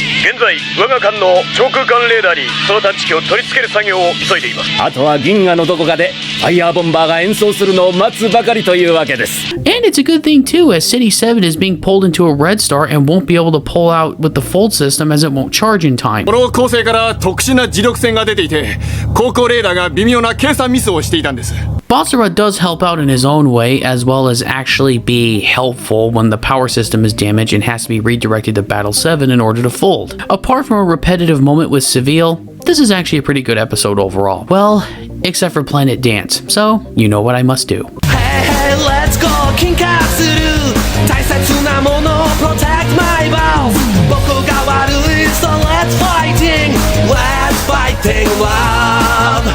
あとは銀河のどこかでファイヤーボンバーが演奏するのを待つばかりというわけです。 And it's a good thing too, as City 7 is being pulled into a red star and won't be able to pull out with the fold system, as it won't charge in time. この構成から特殊な磁力線が出ていて、航行レーダーが微妙な計算ミスをしていたんです。 Basara does help out in his own way, as well as actually be helpful when the power system is damaged and has to be redirected to Battle 7 in order to fold. Apart from a repetitive moment with Seville, this is actually a pretty good episode overall. Well, except for Planet Dance, so you know what I must do. Hey, let's go, King Katsuru. 大切なもの protect my vows. 僕が悪い so let's fighting. Let's fighting love.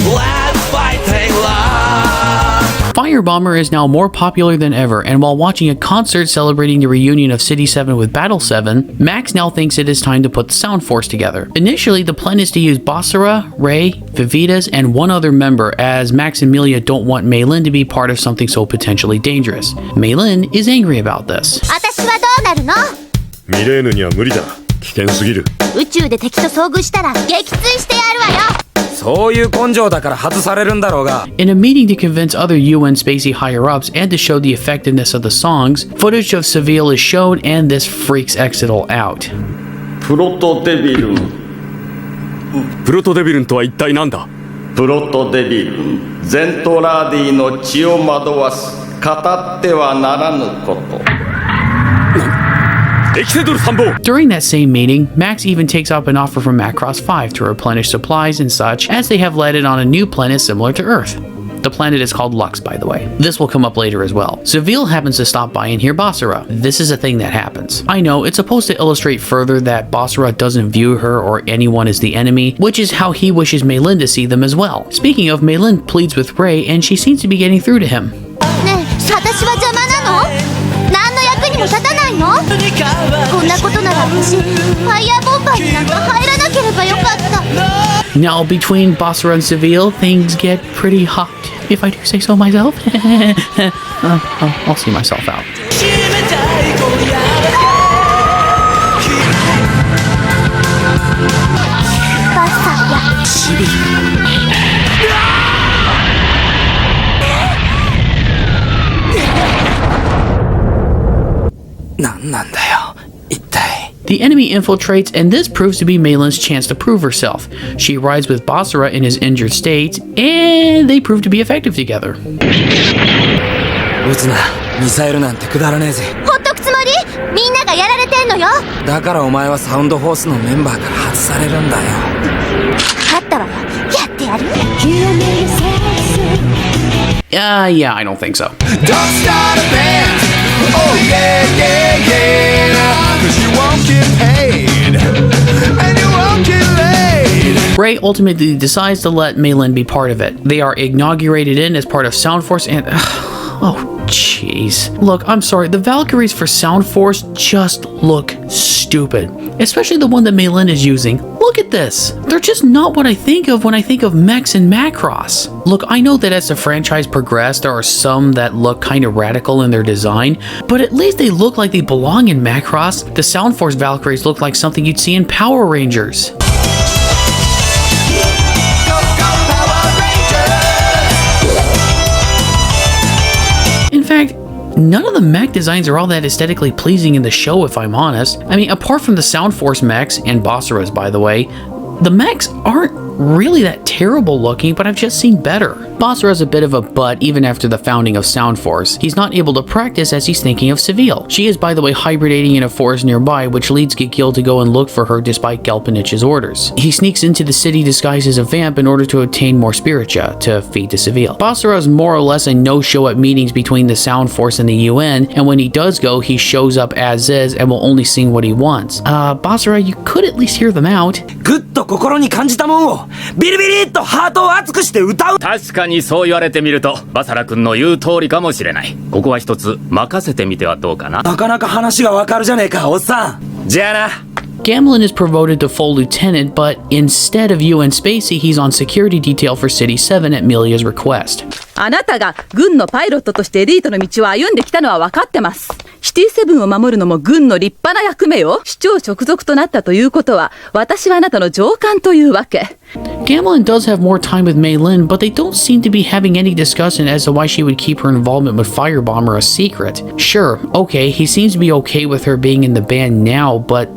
Let's fighting love. Firebomber is now more popular than ever, and while watching a concert celebrating the reunion of City 7 with Battle 7, Max now thinks it is time to put the Sound Force together. Initially, the plan is to use Basara, Ray, Vivitas, and one other member, as Max and Melia don't want Meilin to be part of something so potentially dangerous. Meilin is angry about this. 私はどうなるの？ミレーヌには無理だ。危険すぎる。宇宙で敵と遭遇したら撃墜してやるわよ。そういう根性だから外されるんだろうが。 In a meeting to convince other UN spacey higher-ups and to show the effectiveness of the songs, footage of Seville is shown, and this freaks Exodal out. プロトデビルンとは一体何だ？プロトデビルン、ゼントラーディの血を惑わす語ってはならぬこと。During that same meeting, Max even takes up an offer from Macross 5 to replenish supplies and such, as they have landed on a new planet similar to Earth. The planet is called Lux, by the way. This will come up later as well. Seville happens to stop by and hear Basara. This is a thing that happens. I know, it's supposed to illustrate further that Basara doesn't view her or anyone as the enemy, which is how he wishes Meilin to see them as well. Speaking of, Meilin pleads with Ray, and she seems to be getting through to him. ねえ、私役立たないの？こんなことなら私ファイヤーボンバーになんか入らなければよかった。 Now, between Basara and Seville, things get pretty hot, if I do say so myself. I'll see myself out. The enemy infiltrates, and this proves to be Maylin's chance to prove herself. She rides with Basara in his injured state, and they prove to be effective together. 撃つな、ミサイルなんてくだらねえぜ。ほっとくつもり？みんながやられてんのよ。だからお前はサウンドフォースのメンバーから外されるんだよ。勝ったわよ。やってやる。Yeah, I don't think so. Don't start a band. Oh yeah, yeah, yeah. 'Cause you won't get paid. And you won't get laid. Ray ultimately decides to let Maylin be part of it. They are inaugurated in as part of Sound Force and... oh, jeez. Look, I'm sorry, the Valkyries for Sound Force just look stupid. Especially the one that Maylin is using. Look at this. They're just not what I think of when I think of mechs and Macross. Look, I know that as the franchise progressed, there are some that look kind of radical in their design, but at least they look like they belong in Macross. The Sound Force Valkyries look like something you'd see in Power Rangers. In fact, none of the mech designs are all that aesthetically pleasing in the show, if I'm honest. I mean, apart from the Sound Force mechs, and Basara's by the way, the mechs aren't really that terrible looking, but I've just seen better. Basara's a bit of a butt even after the founding of Sound Force. He's not able to practice as he's thinking of Seville. She is, by the way, hibernating in a forest nearby, which leads Gigil to go and look for her despite Gelpinich's orders. He sneaks into the city disguised as a vamp in order to obtain more spiritua to feed to Seville. Basara is more or less a no-show at meetings between the Sound Force and the UN, and when he does go, he shows up as is and will only sing what he wants. Basara, you could at least hear them out. ぐっと心に感じたもんをビリビリっとハートを熱くして歌う。確かにそう言われてみるとバサラ君の言う通りかもしれない。ここは一つ任せてみてはどうかな。なかなか話がわかるじゃねえか、おっさん。じゃあな。Gamlin is promoted to full lieutenant, but instead of UN Spacey, he's on security detail for City 7 at Melia's request. あなたが軍のパイロットとしてエリートの道を歩んできたのは分かってます。シティセブンを守るのも軍の立派な役目よ。市長直属となったということは、私はあなたの上官というわけ。Gamlin does have more time with Maylin, but they don't seem to be having any discussion as to why she would keep her involvement with Firebomber a secret. Sure, okay, he seems to be okay with her being in the band now, but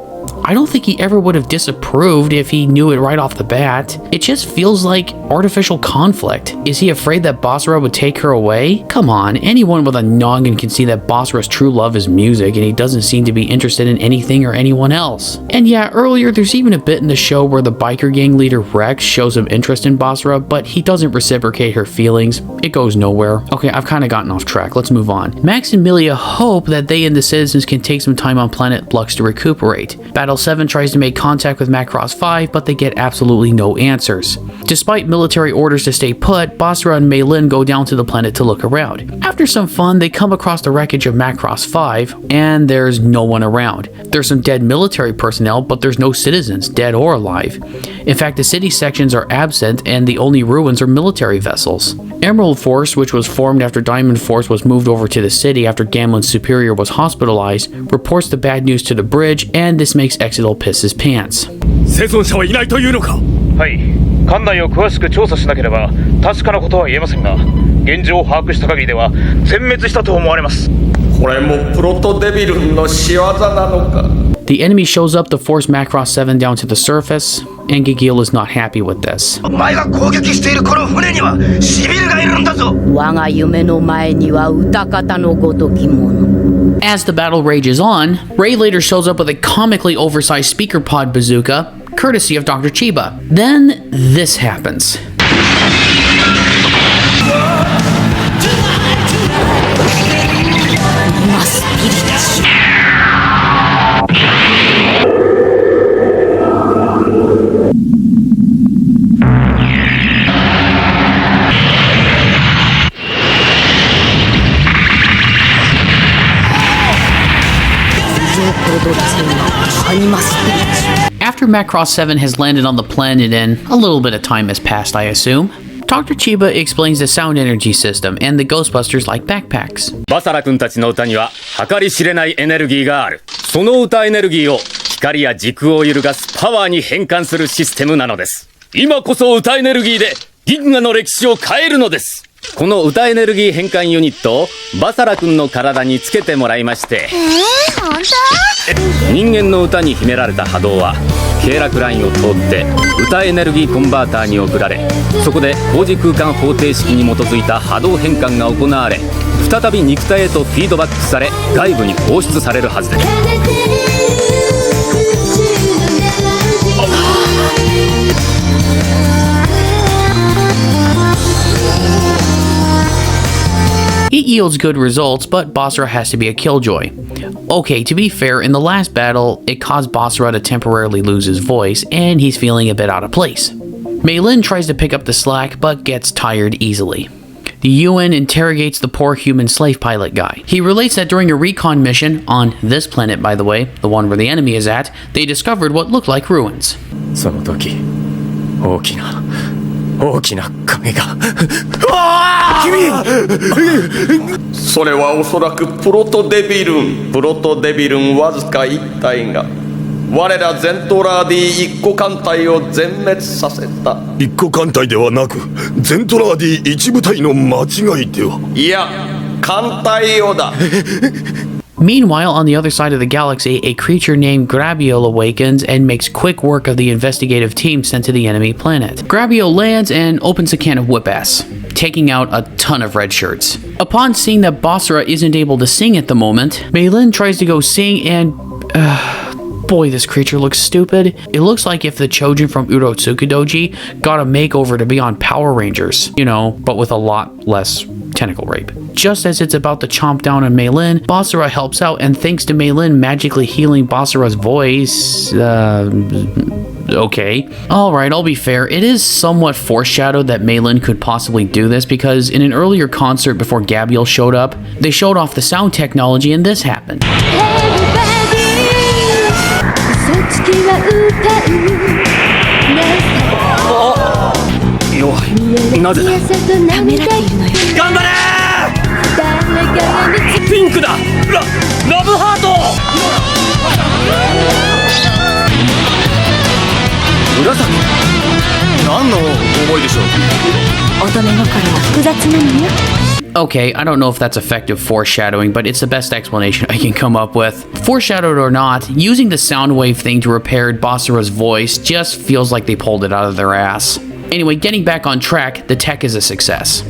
I don't think he ever would have disapproved if he knew it right off the bat. It just feels like artificial conflict. Is he afraid that Basara would take her away? Come on, anyone with a noggin can see that Basara's true love is music and he doesn't seem to be interested in anything or anyone else. And yeah, earlier there's even a bit in the show where the biker gang leader Rex shows some interest in Basara, but he doesn't reciprocate her feelings. It goes nowhere. Okay, I've kind of gotten off track. Let's move on. Max and Milia hope that they and the citizens can take some time on planet Blux to recuperate. Battle 7 tries to make contact with Macross 5, but they get absolutely no answers. Despite military orders to stay put, Basara and Maylin go down to the planet to look around. After some fun, they come across the wreckage of Macross 5, and there's no one around. There's some dead military personnel, but there's no citizens, dead or alive. In fact, the city sections are absent, and the only ruins are military vessels. Emerald Force, which was formed after Diamond Force was moved over to the city after Gamlin's superior was hospitalized, reports the bad news to the bridge, and this makes Exodal piss his pants. 生存者はいないというのか。はい、艦内を詳しく調査しなければ確かなことは言えませんが、現状を把握した限りでは全滅したと思われます。これもプロトデビルンの仕業なのか。The enemy shows up to force Macross 7 down to the surface, and Gigil is not happy with this. お前が攻撃しているこの船にはシビルがいるんだぞ。我が夢の前には歌方のごときもの。As the battle rages on, Ray later shows up with a comically oversized speaker pod bazooka, courtesy of Dr. Chiba. Then this happens. After Macross 7 has landed on the planet and a little bit of time has passed, I assume, Dr. Chiba explains the sound energy system and the Ghostbusters like backpacks. バサラ君たちの歌には計り知れないエネルギーがある。その歌エネルギーを光や時空を揺るがすパワーに変換するシステムなのです。今こそ歌エネルギーで銀河の歴史を変えるのです。この歌エネルギー変換ユニットをバサラ君の体につけてもらいまして、本当？人間の歌に秘められた波動は経絡ラインを通って歌エネルギーコンバーターに送られ、そこで工事空間方程式に基づいた波動変換が行われ、再び肉体へとフィードバックされ外部に放出されるはずです。It yields good results, but Basara has to be a killjoy. Okay, to be fair, in the last battle, it caused Basara to temporarily lose his voice, and he's feeling a bit out of place. Mei Lin tries to pick up the slack, but gets tired easily. The UN interrogates the poor human slave pilot guy. He relates that during a recon mission, on this planet by the way, the one where the enemy is at, they discovered what looked like ruins. その時、大きな影が。それはおそらくプロトデビルンわずか1体が我らゼントラーディ1個艦隊を全滅させた。1個艦隊ではなくゼントラーディ1部隊の間違いでは。いや、艦隊用だ。Meanwhile, on the other side of the galaxy, a creature named Grabiel awakens and makes quick work of the investigative team sent to the enemy planet. Grabiel lands and opens a can of whip-ass, taking out a ton of red shirts. Upon seeing that Basara isn't able to sing at the moment, Mei Lin tries to go sing and... boy, this creature looks stupid. It looks like if the Chojin from Urotsukidoji got a makeover to be on Power Rangers, you know, but with a lot less tentacle rape. Just as it's about to chomp down on Mei Lin, Basara helps out, and thanks to Mei Lin magically healing Basara's voice, okay. Alright, I'll be fair, it is somewhat foreshadowed that Mei Lin could possibly do this because in an earlier concert before Gabriel showed up, they showed off the sound technology and this happened. 弱い。なぜだ。ためらっているのよ。頑張れー。ピンクだ。ラブハート。紫。何の思いでしょう。乙女心は複雑なのよ。Okay, I don't know if that's effective foreshadowing, but it's the best explanation I can come up with. Foreshadowed or not, using the sound wave thing to repair Basara's voice just feels like they pulled it out of their ass. Anyway, getting back on track, the tech is a success.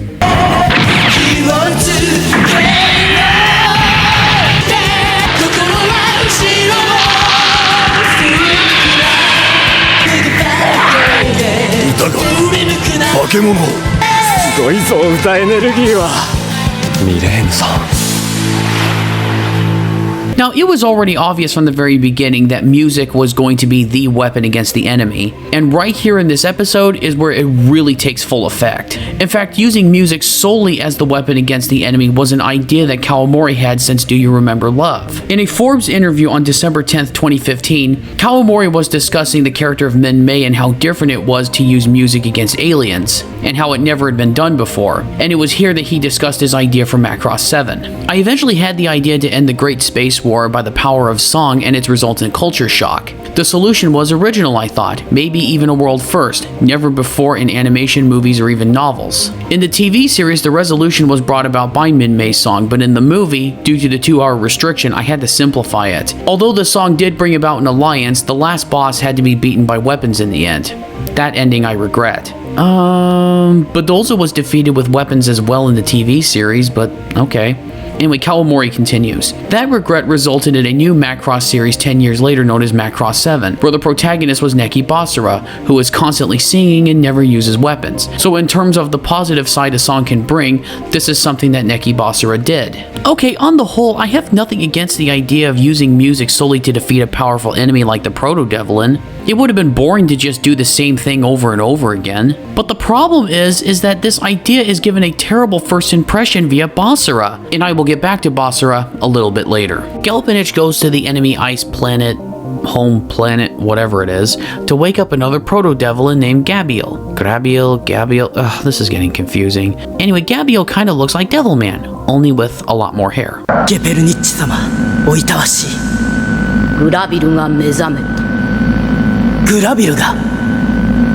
Now, it was already obvious from the very beginning that music was going to be the weapon against the enemy, and right here in this episode is where it really takes full effect. In fact, using music solely as the weapon against the enemy was an idea that Kawamori had since Do You Remember Love? In a Forbes interview on December 10th, 2015, Kawamori was discussing the character of Min Mei and how different it was to use music against aliens, and how it never had been done before, and it was here that he discussed his idea for Macross 7. I eventually had the idea to end the Great Space War by the power of song and its resultant culture shock. The solution was original, I thought, maybe even a world first, never before in animation, movies, or even novels. In the TV series, the resolution was brought about by Min Mei's song, but in the movie, due to the 2-hour restriction, I had to simplify it. Although the song did bring about an alliance, the last boss had to be beaten by weapons in the end. That ending I regret. Badolza was defeated with weapons as well in the TV series, but okay. Anyway, Kawamori continues. That regret resulted in a new Macross series 10 years later known as Macross 7, where the protagonist was Neki Basara, who is constantly singing and never uses weapons. So in terms of the positive side a song can bring, this is something that Neki Basara did. Okay, on the whole, I have nothing against the idea of using music solely to defeat a powerful enemy like the Proto-Devlin. It would have been boring to just do the same thing over and over again. But the problem is that this idea is given a terrible first impression via Basara, and I will get back to Basara a little bit later. Gelpinich goes to the enemy ice planet home planet, whatever it is, to wake up another proto-devil named Gabriel. Gabriel, ugh, this is getting confusing. Anyway, Gabriel kind of looks like Devilman, only with a lot more hair. ゲペルニッチ様、おいたわしい。グラビルが目覚めた。グラビルが。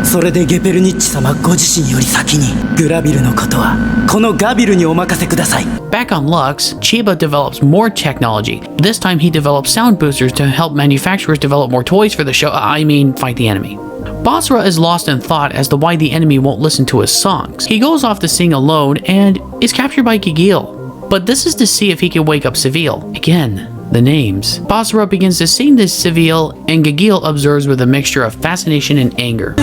それでゲペルニッチ様ご自身より先にグラビルのことはこのガビルにお任せください。Back on Lux, Chiba develops more technology. This time he develops sound boosters to help manufacturers develop more toys for the show, fight the enemy. Basara is lost in thought as to why the enemy won't listen to his songs. He goes off to sing alone and is captured by Gigil. But this is to see if he can wake up Seville. Again, the names. Basara begins to sing this Seville, and Gigil observes with a mixture of fascination and anger.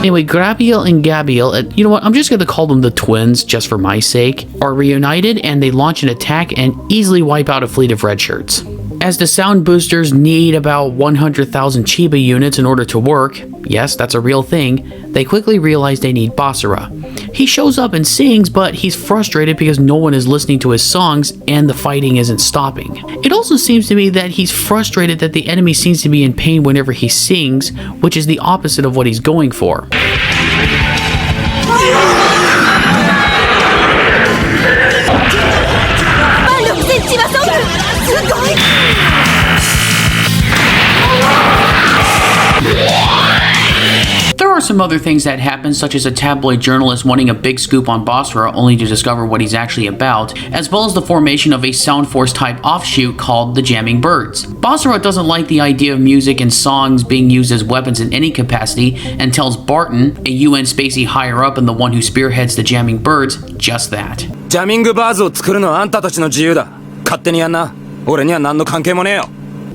Anyway, Grabiel and Gabriel, you know what, I'm just gonna call them the twins just for my sake, are reunited and they launch an attack and easily wipe out a fleet of red shirts. As the sound boosters need about 100,000 Chiba units in order to work, yes, that's a real thing, they quickly realize they need Basara. He shows up and sings, but he's frustrated because no one is listening to his songs and the fighting isn't stopping. It also seems to me that he's frustrated that the enemy seems to be in pain whenever he sings, which is the opposite of what he's going for. There are some other things that happen, such as a tabloid journalist wanting a big scoop on Basara only to discover what he's actually about, as well as the formation of a Sound Force type offshoot called the Jamming Birds. Basara doesn't like the idea of music and songs being used as weapons in any capacity and tells Barton, a UN spacey higher up and the one who spearheads the Jamming Birds, just that. ジャミングバーズを作るのはあんたたちの自由だ。勝手にやんな。俺には何の関係もねえよ。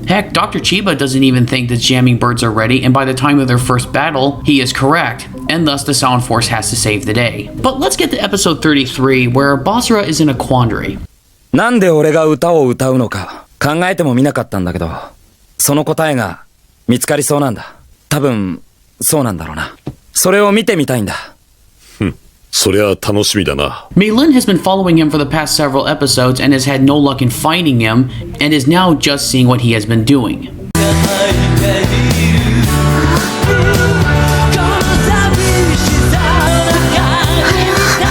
Heck, Dr. Chiba doesn't even think the Jamming Birds are ready, and by the time of their first battle, he is correct, and thus the Sound Force has to save the day. But let's get to episode 33, where Basara is in a quandary. なんで俺が歌を歌うのか考えてもみなかったんだけど、その答えが見つかりそうなんだ。多分、そうなんだろうな。それを見てみたいんだ。そりゃ楽しみだな。Meilin has been following him for the past several episodes and has had no luck in finding him, and is now just seeing what he has been doing.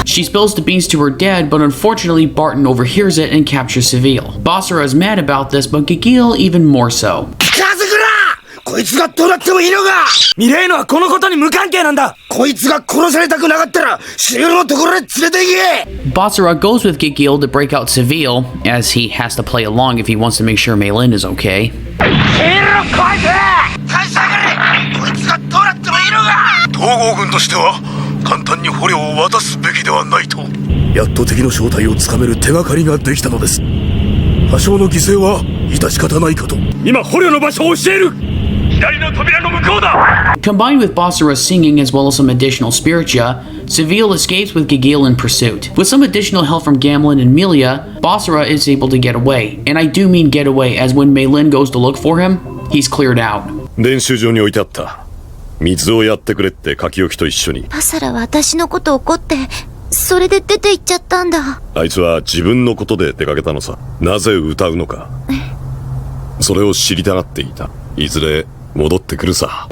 She spills the beans to her dad, but unfortunately Barton overhears it and captures Seville. Basara is mad about this, but Gigil even more so. こいつがどうなってもいいのか。ミレイノはこのことに無関係なんだ。こいつが殺されたくなかったら死ぬのところへ連れて行け。 Basara goes with Gigil to break out Seville, as he has to play along if he wants to make sure Meilin is okay. 返してあげれ。こいつがどうなってもいいのか。統合軍としては簡単に捕虜を渡すべきではないと。やっと敵の正体をつかめる手がかりができたのです。多少の犠牲は致し方ないかと。今捕虜の場所を教える。 Combined with Basara's singing as well as some additional spiritia, Seville escapes with Gigil in pursuit. With some additional help from Gamlin and Melia, Basara is able to get away. And I do mean get away, as when Meilin goes to look for him, he's cleared out. 練習場に置いてあった。水をやってくれって書き置きと一緒に。バサラは私のこと怒って、それで出て行っちゃったんだ。あいつは自分のことで出かけたのさ。なぜ歌うのか。それを知りたがっていた。いずれ戻ってくるさ。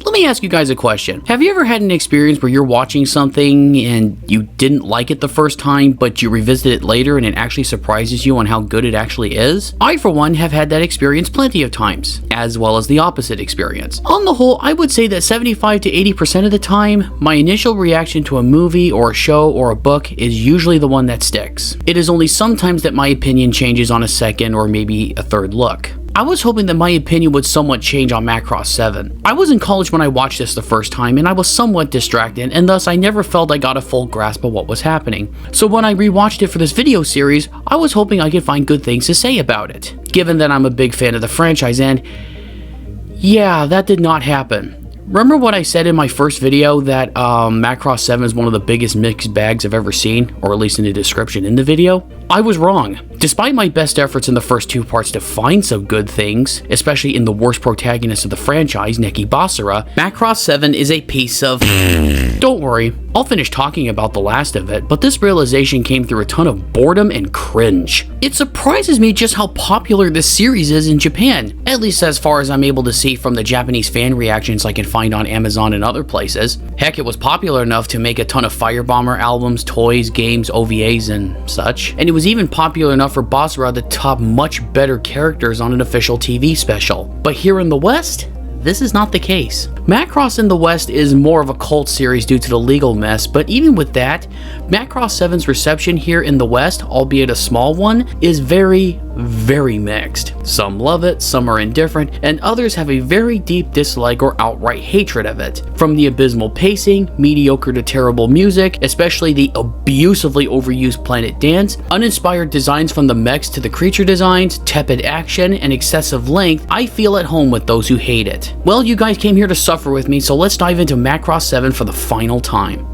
Let me ask you guys a question. Have you ever had an experience where you're watching something and you didn't like it the first time, but you revisit it later and it actually surprises you on how good it actually is? I, for one, have had that experience plenty of times, as well as the opposite experience. On the whole, I would say that 75 to 80% of the time, my initial reaction to a movie or a show or a book is usually the one that sticks. It is only sometimes that my opinion changes on a second or maybe a third look. I was hoping that my opinion would somewhat change on Macross 7. I was in college when I watched this the first time and I was somewhat distracted, and thus I never felt I got a full grasp of what was happening. So when I rewatched it for this video series, I was hoping I could find good things to say about it. Given that I'm a big fan of the franchise, and yeah, that did not happen. Remember what I said in my first video that Macross 7 is one of the biggest mixed bags I've ever seen, or at least in the description in the video? I was wrong. Despite my best efforts in the first 2 parts to find some good things, especially in the worst protagonist of the franchise, Neki Basara, Macross 7 is a piece of... Don't worry, I'll finish talking about the last of it, but this realization came through a ton of boredom and cringe. It surprises me just how popular this series is in Japan, at least as far as I'm able to see from the Japanese fan reactions I can find on Amazon and other places. Heck, it was popular enough to make a ton of Firebomber albums, toys, games, OVAs, and such. And it was even popular enough for Basara to top much better characters on an official TV special. But here in the West, this is not the case. Macross in the West is more of a cult series due to the legal mess, but even with that, Macross 7's reception here in the West, albeit a small one, is very, very mixed. Some love it, some are indifferent, and others have a very deep dislike or outright hatred of it. From the abysmal pacing, mediocre to terrible music, especially the abusively overused planet dance, uninspired designs from the mechs to the creature designs, tepid action, and excessive length, I feel at home with those who hate it. Well, you guys came here to suffer with me, so let's dive into Macross 7 for the final time.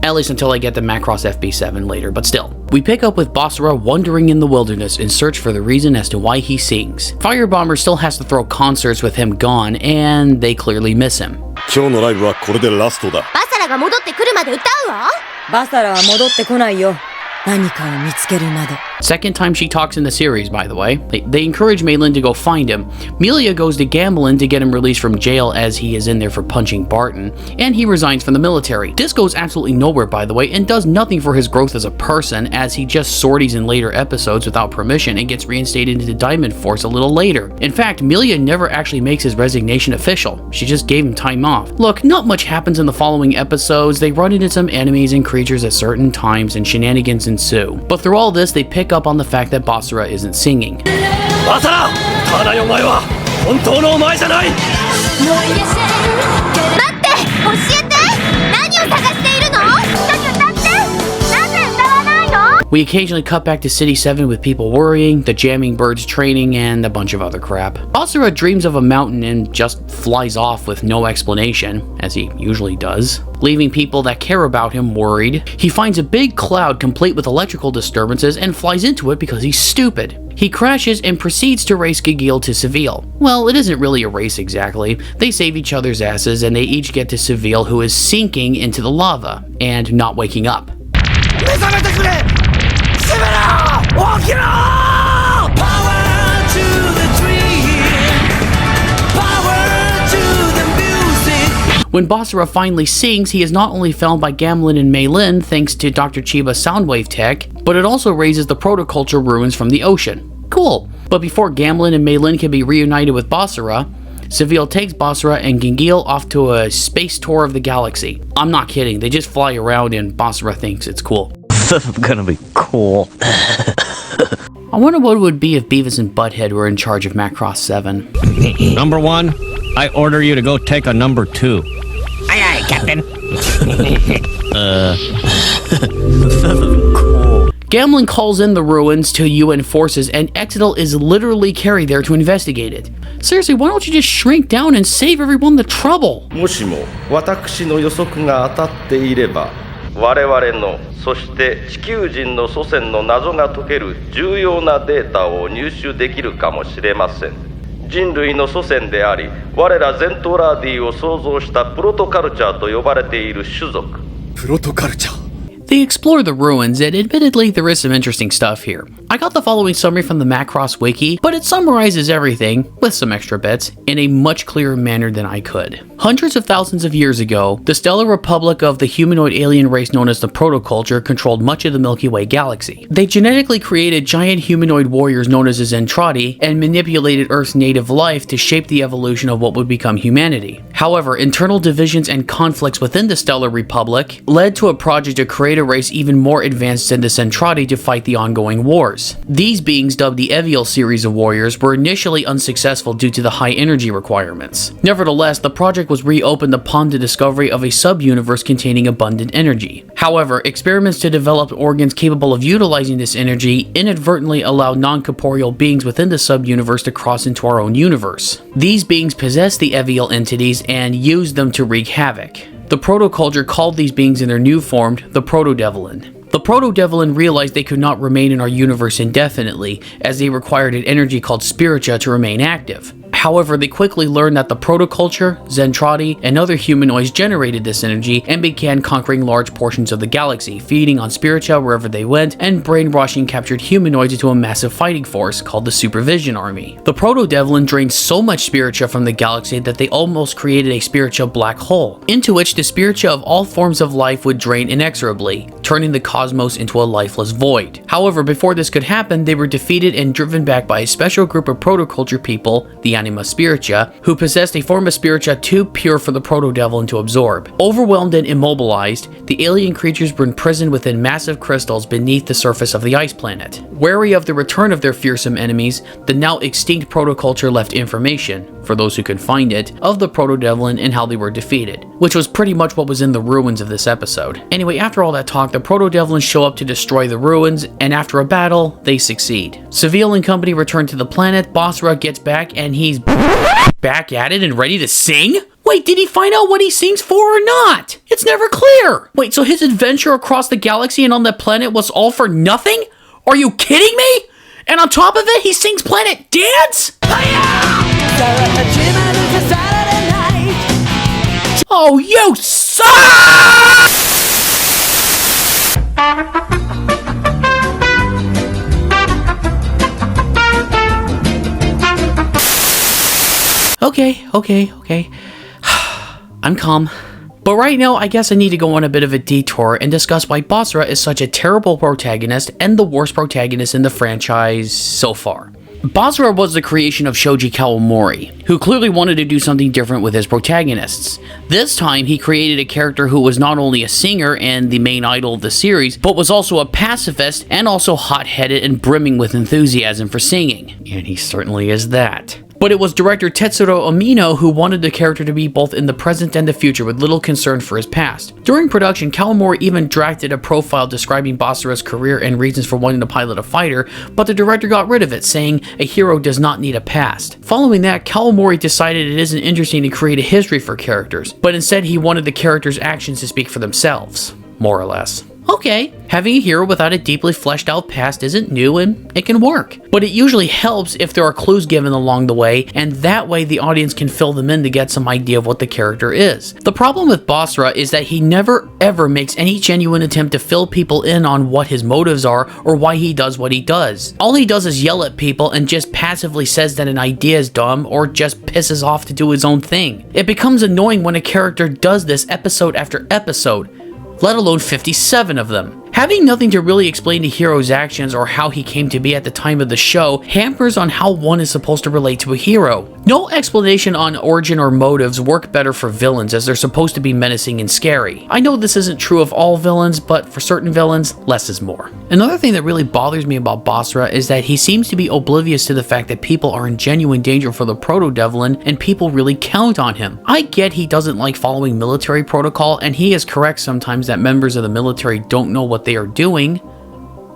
At least until I get to Macross FB7 later, but still. We pick up with Basara wandering in the wilderness in search for the reason as to why he sings. Firebomber still has to throw concerts with him gone, and they clearly miss him. 今日のライブはこれでラストだ。バサラが戻ってくるまで歌うわ。バサラは戻ってこないよ。何かを見つけるまで。Second time she talks in the series, by the way. They encourage Maylin to go find him. Melia goes to Gamblin to get him released from jail as he is in there for punching Barton, and he resigns from the military. This goes absolutely nowhere, by the way, and does nothing for his growth as a person, as he just sorties in later episodes without permission and gets reinstated into the Diamond Force a little later. In fact, Melia never actually makes his resignation official. She just gave him time off. Look, not much happens in the following episodes. They run into some enemies and creatures at certain times, and shenanigans ensue. But through all this, they pick up on the fact that Basara isn't singing. Basara! ただお前は本当のお前じゃない。待って、教えて。何を探しているの？ちょっと歌って。なぜ歌わないの？ We occasionally cut back to City 7 with people worrying, the jamming birds training, and a bunch of other crap. Basara dreams of a mountain and just flies off with no explanation, as he usually does, leaving people that care about him worried. He finds a big cloud complete with electrical disturbances and flies into it because he's stupid. He crashes and proceeds to race Gigil to Seville. Well, it isn't really a race exactly. They save each other's asses and they each get to Seville, who is sinking into the lava and not waking up. When Basara finally sings, he is not only found by Gamlin and Maylin thanks to Dr. Chiba's soundwave tech, but it also raises the protoculture ruins from the ocean. Cool. But before Gamlin and Maylin can be reunited with Basara, Seville takes Basara and Gingil off to a space tour of the galaxy. I'm not kidding, they just fly around and Basara thinks it's cool. This is gonna be cool. I wonder what it would be if Beavis and Butthead were in charge of Macross 7. Number 1, I order you to go take a number 2. Aye aye, Captain. Cool. Gamlin calls in the ruins to UN forces and Exetel is literally carried there to investigate it. Seriously, why don't you just shrink down and save everyone the trouble? もしも私の予測が当たっていれば、我々のそして地球人の祖先の謎が解ける重要なデータを入手できるかもしれません。人類の祖先であり、我らゼントラーディを創造したプロトカルチャーと呼ばれている種族。プロトカルチャー。 They explore the ruins, and admittedly there is some interesting stuff here. I got the following summary from the Macross wiki, but it summarizes everything, with some extra bits, in a much clearer manner than I could. Hundreds of thousands of years ago, the stellar republic of the humanoid alien race known as the Protoculture controlled much of the Milky Way galaxy. They genetically created giant humanoid warriors known as the Zentradi, and manipulated Earth's native life to shape the evolution of what would become humanity. However, internal divisions and conflicts within the stellar republic led to a project to create a race even more advanced than the Zentradi to fight the ongoing wars. These beings, dubbed the Eviel series of warriors, were initially unsuccessful due to the high energy requirements. Nevertheless, the project was reopened upon the discovery of a sub-universe containing abundant energy. However, experiments to develop organs capable of utilizing this energy inadvertently allowed non-corporeal beings within the sub-universe to cross into our own universe. These beings possessed the Eviel entities and used them to wreak havoc. The Protoculture called these beings in their new form the Proto-Devilin. The Proto-Devlin realized they could not remain in our universe indefinitely, as they required an energy called spiritia to remain active. However, they quickly learned that the protoculture, Zentradi, and other humanoids generated this energy and began conquering large portions of the galaxy, feeding on spiritia wherever they went, and brainwashing captured humanoids into a massive fighting force called the Supervision Army. The Proto-Devlin drained so much spiritia from the galaxy that they almost created a spiritia black hole, into which the spiritia of all forms of life would drain inexorably, turning the cosmos into a lifeless void. However, before this could happen, they were defeated and driven back by a special group of protoculture people, the Anima Spiritia, who possessed a form of spiritia too pure for the Proto-Devlin to absorb. Overwhelmed and immobilized, the alien creatures were imprisoned within massive crystals beneath the surface of the ice planet. Wary of the return of their fearsome enemies, the now extinct protoculture left information, for those who could find it, of the Proto-Devlin and how they were defeated, which was pretty much what was in the ruins of this episode. Anyway, after all that talk, the Proto-Devlin show up to destroy the ruins, and after a battle, they succeed. Seville and company return to the planet, Basara gets back, and he's back at it and ready to sing? Wait, did he find out what he sings for or not? It's never clear! Wait, so his adventure across the galaxy and on that planet was all for nothing? Are you kidding me? And on top of it, he sings Planet Dance? Oh, you suck! Okay. I'm calm. But right now, I guess I need to go on a bit of a detour and discuss why Basara is such a terrible protagonist and the worst protagonist in the franchise so far. Basara was the creation of Shoji Kawamori, who clearly wanted to do something different with his protagonists. This time, he created a character who was not only a singer and the main idol of the series, but was also a pacifist and also hot-headed and brimming with enthusiasm for singing. And he certainly is that. But it was director Tetsuro Amino who wanted the character to be both in the present and the future with little concern for his past. During production, Kawamori even drafted a profile describing Basara's career and reasons for wanting to pilot a fighter, but the director got rid of it, saying a hero does not need a past. Following that, Kawamori decided it isn't interesting to create a history for characters, but instead he wanted the characters' actions to speak for themselves, more or less. Okay, having a hero without a deeply fleshed out past isn't new and it can work. But it usually helps if there are clues given along the way, and that way the audience can fill them in to get some idea of what the character is. The problem with Basara is that he never ever makes any genuine attempt to fill people in on what his motives are or why he does what he does. All he does is yell at people and just passively says that an idea is dumb or just pisses off to do his own thing. It becomes annoying when a character does this episode after episode, let alone 57 of them. Having nothing to really explain the hero's actions or how he came to be at the time of the show hampers on how one is supposed to relate to a hero. No explanation on origin or motives work better for villains, as they're supposed to be menacing and scary. I know this isn't true of all villains, but for certain villains, less is more. Another thing that really bothers me about Basara is that he seems to be oblivious to the fact that people are in genuine danger for the Proto-Devlin and people really count on him. I get he doesn't like following military protocol, and he is correct sometimes that members of the military don't know what they are doing.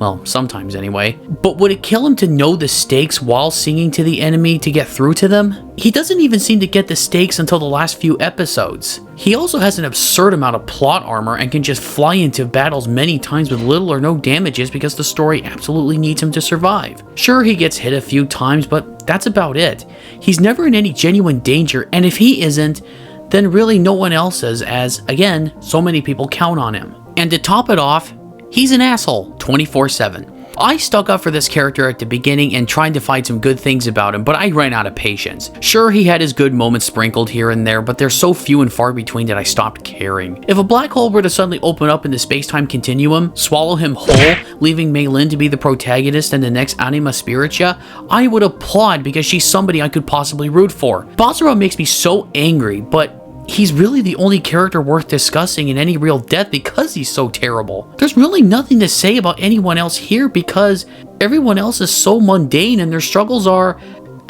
Well, sometimes anyway. But would it kill him to know the stakes while singing to the enemy to get through to them? He doesn't even seem to get the stakes until the last few episodes. He also has an absurd amount of plot armor and can just fly into battles many times with little or no damages because the story absolutely needs him to survive. Sure, he gets hit a few times, but that's about it. He's never in any genuine danger, and if he isn't, then really no one else is, as, again, so many people count on him. And to top it off, he's an asshole 24/7. I stuck up for this character at the beginning and tried to find some good things about him, but I ran out of patience. Sure, he had his good moments sprinkled here and there, but they're so few and far between that I stopped caring. If a black hole were to suddenly open up in the space-time continuum, swallow him whole, leaving Mei Lin to be the protagonist and the next Anima Spiritia, I would applaud because she's somebody I could possibly root for. Basara makes me so angry, but he's really the only character worth discussing in any real depth because he's so terrible. There's really nothing to say about anyone else here because everyone else is so mundane and their struggles are...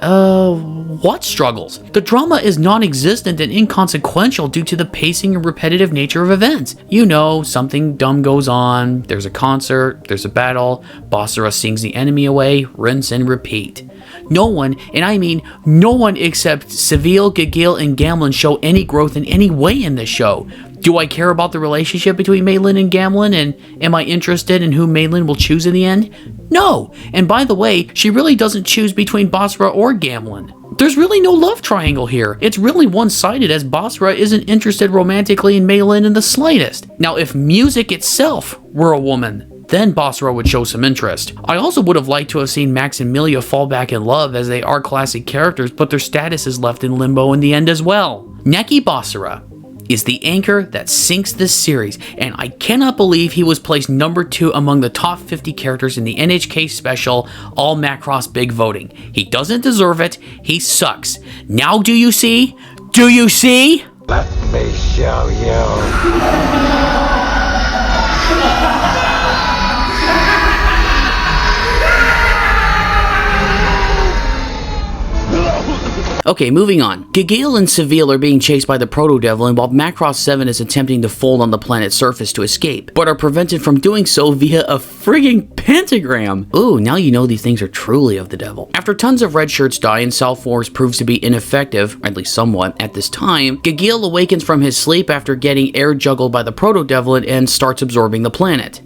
what struggles? The drama is non-existent and inconsequential due to the pacing and repetitive nature of events. You know, something dumb goes on, there's a concert, there's a battle, Basara sings the enemy away, rinse and repeat. No one, and I mean no one except Seville, Gagil, and Gamlin show any growth in any way in this show. Do I care about the relationship between Maylin and Gamlin, and am I interested in who Maylin will choose in the end? No! And by the way, she really doesn't choose between Basara or Gamlin. There's really no love triangle here. It's really one-sided, as Basara isn't interested romantically in Maylin in the slightest. Now, if music itself were a woman, then Basara would show some interest. I also would have liked to have seen Max and Milia fall back in love, as they are classic characters, but their status is left in limbo in the end as well. Neki Basara is the anchor that sinks this series, and I cannot believe he was placed number 2 among the top 50 characters in the NHK special All Macross Big Voting. He doesn't deserve it. He sucks. Now do you see? Do you see? Let me show you. Okay, moving on. Gigale and Seville are being chased by the Proto-Devil, while Macross 7 is attempting to fold on the planet's surface to escape, but are prevented from doing so via a frigging pentagram. Ooh, now you know these things are truly of the devil. After tons of red shirts die and Self Force proves to be ineffective, at least somewhat, at this time, Gigale awakens from his sleep after getting air juggled by the Proto-Devil and starts absorbing the planet.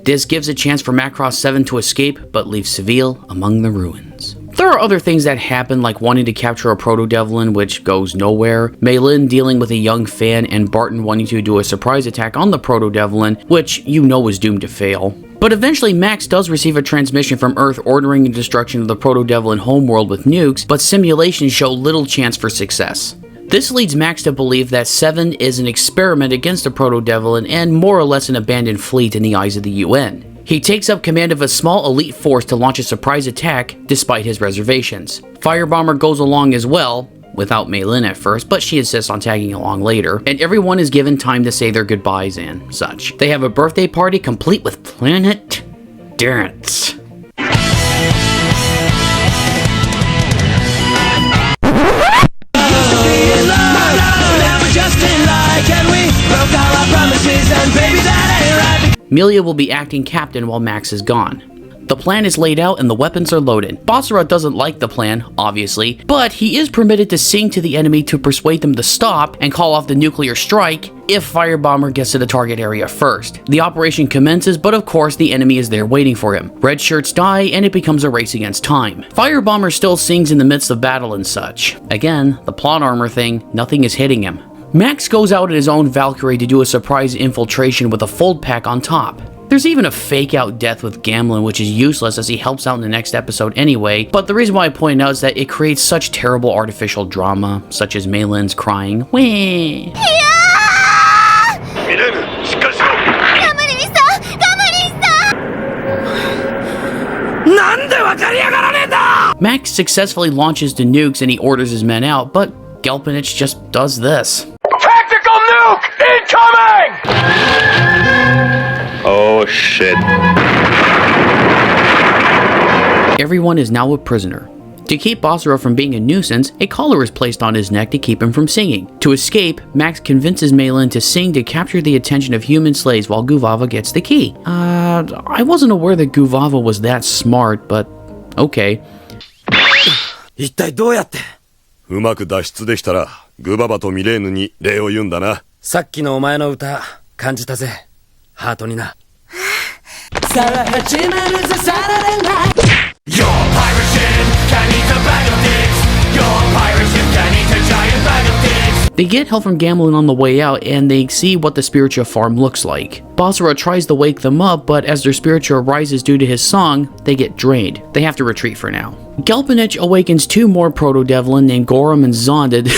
This gives a chance for Macross 7 to escape, but leaves Seville among the ruins. There are other things that happen, like wanting to capture a Proto-Devlin, which goes nowhere, Maylin dealing with a young fan, and Barton wanting to do a surprise attack on the Proto-Devlin, which you know is doomed to fail. But eventually Max does receive a transmission from Earth ordering the destruction of the Proto-Devlin homeworld with nukes, but simulations show little chance for success. This leads Max to believe that 7 is an experiment against the Proto-Devlin and more or less an abandoned fleet in the eyes of the UN. He takes up command of a small elite force to launch a surprise attack despite his reservations. Firebomber goes along as well, without Maylin at first, but she insists on tagging along later, and everyone is given time to say their goodbyes and such. They have a birthday party complete with planet dance. Milia will be acting captain while Max is gone. The plan is laid out and the weapons are loaded. Basara doesn't like the plan, obviously, but he is permitted to sing to the enemy to persuade them to stop and call off the nuclear strike if Firebomber gets to the target area first. The operation commences, but of course the enemy is there waiting for him. Red shirts die and it becomes a race against time. Firebomber still sings in the midst of battle and such. Again, the plot armor thing, nothing is hitting him. Max goes out in his own Valkyrie to do a surprise infiltration with a fold pack on top. There's even a fake out death with Gamlin, which is useless as he helps out in the next episode anyway, but the reason why I point out is that it creates such terrible artificial drama, such as Maylin's crying, "Wee." Max successfully launches the nukes and he orders his men out, but Gelpinich just does this. Tactical nuke incoming! Oh shit. Everyone is now a prisoner. To keep Basara from being a nuisance, a collar is placed on his neck to keep him from singing. To escape, Max convinces Maylin to sing to capture the attention of human slaves while Guvava gets the key. I wasn't aware that Guvava was that smart, but okay. 一体どうやって？うまく脱出できたら、グババとミレーヌに礼を言うんだな。さっきのお前の歌、感じたぜ。ハートにな。さあ始まるぜサラダナイト Your pirate ship can eat a bag of dicks. Your pirate ship can eat a giant bag of dicks. They get help from Gamlin on the way out, and they see what the Spiritua farm looks like. Basara tries to wake them up, but as their Spiritua rises due to his song, they get drained. They have to retreat for now. Gelpinich awakens 2 more Proto-Devlin named Gorum and Zonded.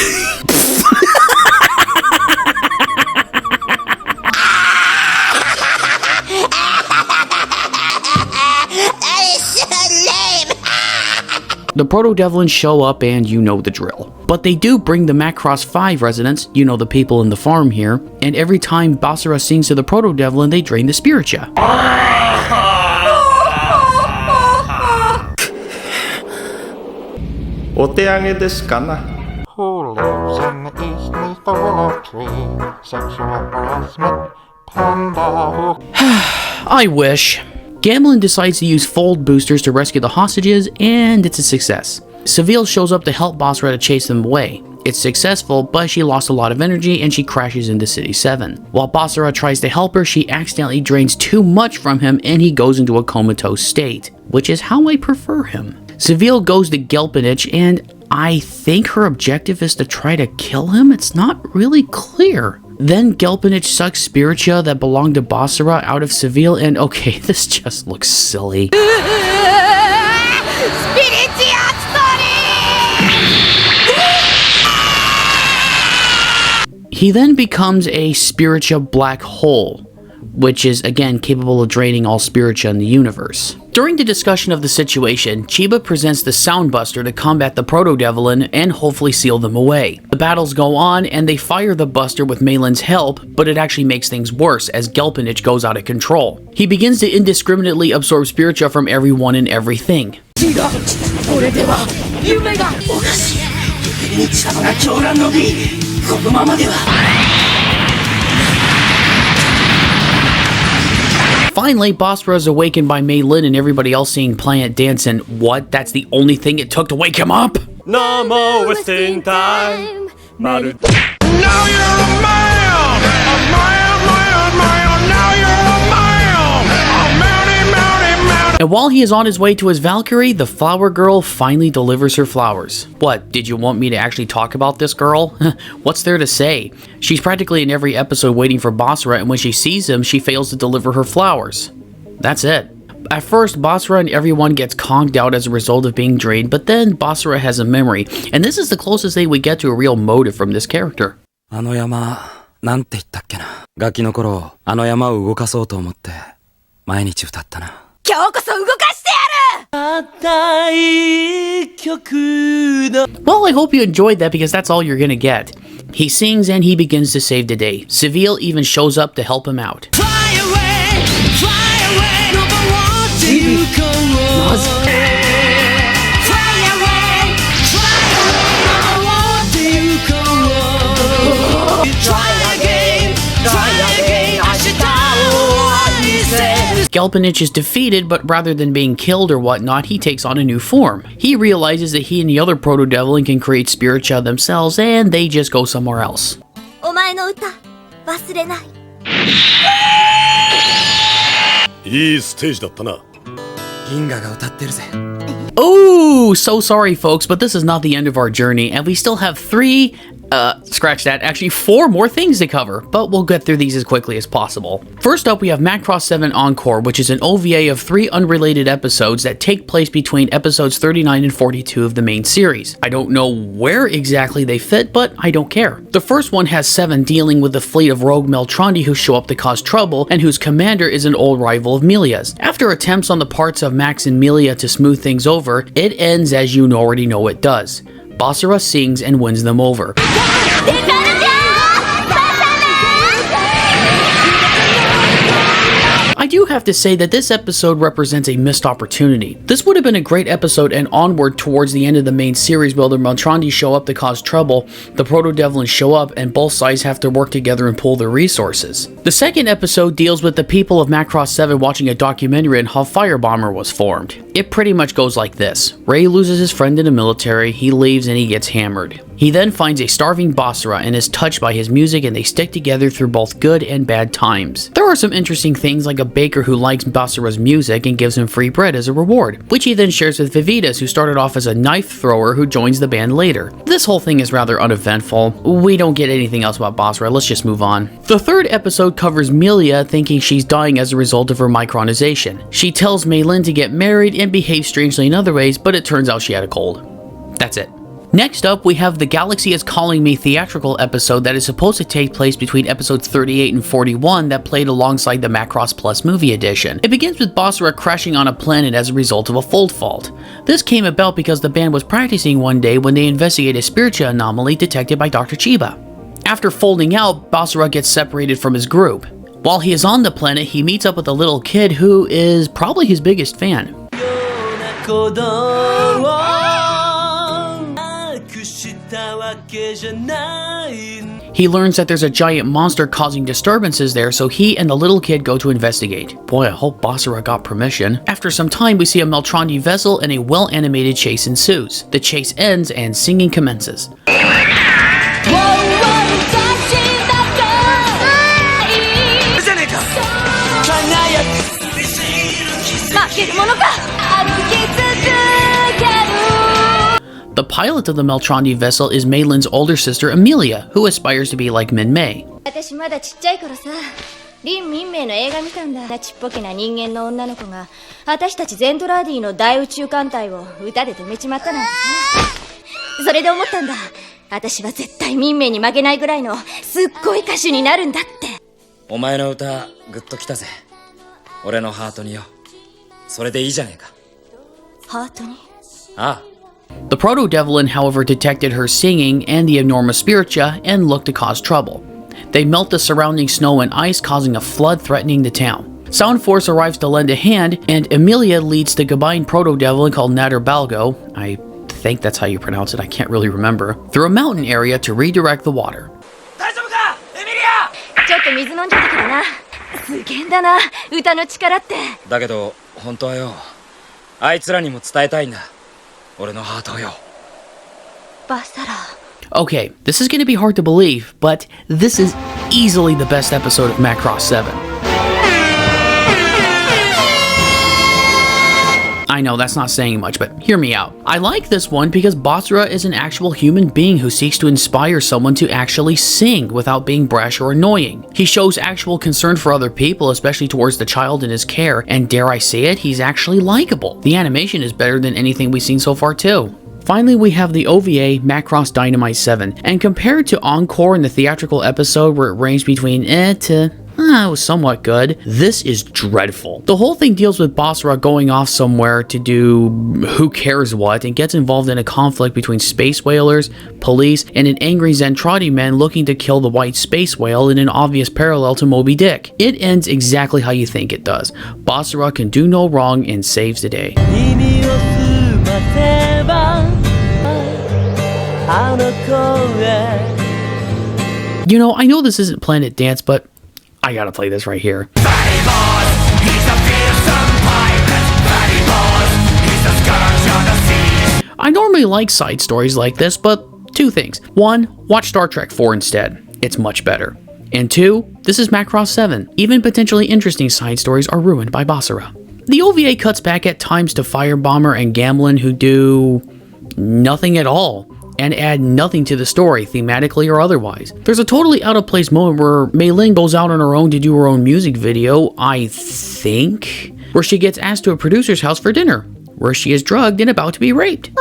The Proto-Devlins show up and you know the drill. But they do bring the Macross 5 residents, you know the people in the farm here, and every time Basara sings to the Proto-Devlin, they drain the Spiritua. Who lives in the east neath the willow tree? Sexual harassment, panda who... I wish. Gamblin decides to use fold boosters to rescue the hostages, and it's a success. Seville shows up to help Basara to chase them away. It's successful, but she lost a lot of energy and she crashes into City 7. While Basara tries to help her, she accidentally drains too much from him and he goes into a comatose state, which is how I prefer him. Seville goes to Gelpinich, and I think her objective is to try to kill him? It's not really clear. Then Gelpinich sucks Spiritia that belonged to Basara out of Seville, and okay, this just looks silly. He then becomes a Spiritia black hole, which is again capable of draining all Spiritia in the universe. During the discussion of the situation, Chiba presents the Soundbuster to combat the Proto-Devlin and hopefully seal them away. The battles go on and they fire the Buster with Maylin's help, but it actually makes things worse as Gelpinich goes out of control. He begins to indiscriminately absorb Spiritia from everyone and everything. Finally, Basara is awakened by Mei Lin and everybody else seeing Planet Dance, and what? That's the only thing it took to wake him up? No more wasting time. Now you're a man! A man, now you're a man! A mounty. And while he is on his way to his Valkyrie, the flower girl finally delivers her flowers. What, did you want me to actually talk about this girl? What's there to say? She's practically in every episode waiting for Basara, and when she sees him, she fails to deliver her flowers. That's it. At first, Basara and everyone gets conked out as a result of being drained, but then Basara has a memory, and this is the closest thing we get to a real motive from this character. あの山、なんて言ったっけな。ガキの頃、あの山を動かそうと思って、毎日歌ったな。今日こそ動かしてやる! Well, I hope you enjoyed that because that's all you're gonna get. He sings and he begins to save the day. Seville even shows up to help him out. Gelpinich is defeated, but rather than being killed or whatnot, he takes on a new form. He realizes that he and the other Proto-Devlin can create Spiritia themselves, and they just go somewhere else. お前の歌忘れない。いいステージだったな。銀河が歌ってるぜ。 Oh, so sorry folks, but this is not the end of our journey, and we still have scratch that, actually 4 more things to cover, but we'll get through these as quickly as possible. First up, we have Macross 7 Encore, which is an OVA of 3 unrelated episodes that take place between episodes 39 and 42 of the main series. I don't know where exactly they fit, but I don't care. The first one has 7 dealing with the fleet of rogue Meltrandi who show up to cause trouble, and whose commander is an old rival of Melia's. After attempts on the parts of Max and Melia to smooth things over, it ends as you already know it does. Basara sings and wins them over. I do have to say that this episode represents a missed opportunity. This would have been a great episode and onward towards the end of the main series where the Meltrandi show up to cause trouble, the Proto-Devlin show up, and both sides have to work together and pool their resources. The second episode deals with the people of Macross 7 watching a documentary on how Firebomber was formed. It pretty much goes like this. Ray loses his friend in the military, he leaves and he gets hammered. He then finds a starving Basara and is touched by his music, and they stick together through both good and bad times. There are some interesting things like a baker who likes Basara's music and gives him free bread as a reward, which he then shares with Vivitas, who started off as a knife thrower who joins the band later. This whole thing is rather uneventful. We don't get anything else about Basara, let's just move on. The third episode covers Melia thinking she's dying as a result of her micronization. She tells Mei Lin to get married and behaves strangely in other ways, but it turns out she had a cold. That's it. Next up, we have The Galaxy is Calling Me theatrical episode that is supposed to take place between episodes 38 and 41 that played alongside the Macross Plus movie edition. It begins with Basara crashing on a planet as a result of a fold fault. This came about because the band was practicing one day when they investigated a Spiritia anomaly detected by Dr. Chiba. After folding out, Basara gets separated from his group. While he is on the planet, he meets up with a little kid who is probably his biggest fan. He learns that there's a giant monster causing disturbances there, so he and the little kid go to investigate. Boy, I hope Basara got permission. After some time, we see a Meltrandi vessel and a well-animated chase ensues. The chase ends and singing commences. The pilot of the Meltrandi vessel is Maylin's older sister Amelia, who aspires to be like Min-Mei. 私まだちっちゃい頃さ、リン・ミンメイの映画見たんだ。ちっぽけな人間の女の子が私たちゼントラーディの大宇宙艦隊を歌で止めちまったなんてさ。それで思ったんだ。私は絶対ミンメイに負けないぐらいのすっごい歌手になるんだって。お前の歌グッときたぜ。俺のハートによ。それでいいじゃねえか。ハートに？ああ。The Proto-Devlin, however, detected her singing and the abnormal spiritia and looked to cause trouble. They melt the surrounding snow and ice, causing a flood threatening the town. Sound Force arrives to lend a hand, and Amelia leads the Gabain Proto-Devlin called Nader Balgo, I think that's how you pronounce it, I can't really remember, through a mountain area to redirect the water. ちょっと水飲んじゃったけどな。すげえんだな、歌の力って。だけど本当はよ、あいつらにも伝えたいんだ。俺のハートをよ。バサラ。Okay, this is going to be hard to believe, but this is easily the best episode of Macross 7. I know that's not saying much, but hear me out. I like this one because Basara is an actual human being who seeks to inspire someone to actually sing without being brash or annoying. He shows actual concern for other people, especially towards the child in his care, and dare I say it, he's actually likable. The animation is better than anything we've seen so far too. Finally, we have the OVA Macross Dynamite 7, and compared to Encore and the theatrical episode where it ranged between to it was somewhat good, this is dreadful. The whole thing deals with Basara going off somewhere to do who cares what and gets involved in a conflict between space whalers, police, and an angry Zentradi man looking to kill the white space whale in an obvious parallel to Moby Dick. It ends exactly how you think it does. Basara can do no wrong and saves the day. You know, I know this isn't Planet Dance, but I gotta play this right here. I normally like side stories like this, but two things. One, watch Star Trek 4 instead. It's much better. And two, this is Macross 7. Even potentially interesting side stories are ruined by Basara. The OVA cuts back at times to Firebomber and Gamlin, who do nothing at all and add nothing to the story, thematically or otherwise. There's a totally out-of-place moment where Maylin goes out on her own to do her own music video, I think, where she gets asked to a producer's house for dinner, where she is drugged and about to be raped.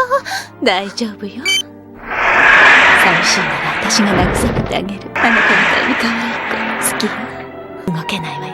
大丈夫よ。寂しいなら私が慰めてあげる。あなたみたいに可愛い子好きよ。動けないわよ。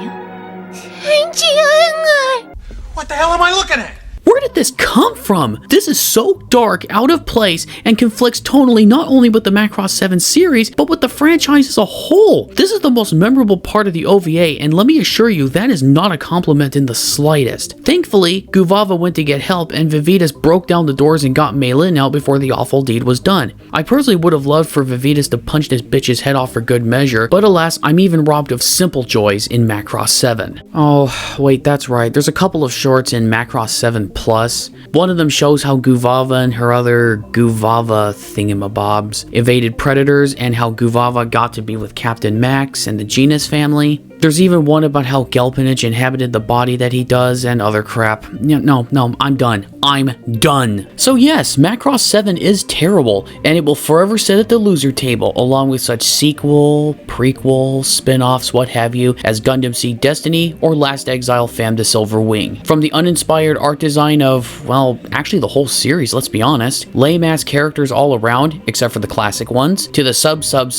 返事がえない。What the hell am I looking at? Where did this come from? This is so dark, out of place, and conflicts tonally not only with the Macross 7 series, but with the franchise as a whole. This is the most memorable part of the OVA, and let me assure you, that is not a compliment in the slightest. Thankfully, Guvava went to get help, and Vivitas broke down the doors and got Maylin out before the awful deed was done. I personally would have loved for Vivitas to punch this bitch's head off for good measure, but alas, I'm even robbed of simple joys in Macross 7. Oh, wait, that's right. There's a couple of shorts in Macross 7 Plus. One of them shows how Guvava and her other Guvava thingamabobs evaded predators and how Guvava got to be with Captain Max and the Genus family. There's even one about how Gelpinich inhabited the body that he does and other crap. No, I'm done. I'm done. So yes, Macross 7 is terrible, and it will forever sit at the loser table along with such sequel, prequel, spin-offs, what have you, as Gundam Seed Destiny or Last Exile Femme de Silver Wing. From the uninspired art design of, well, actually the whole series, let's be honest, lame-ass characters all around, except for the classic ones, to the subpar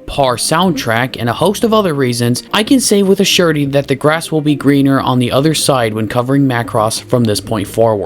soundtrack and a host of other reasons, I can say with a surety that the grass will be greener on the other side when covering Macross from this point forward.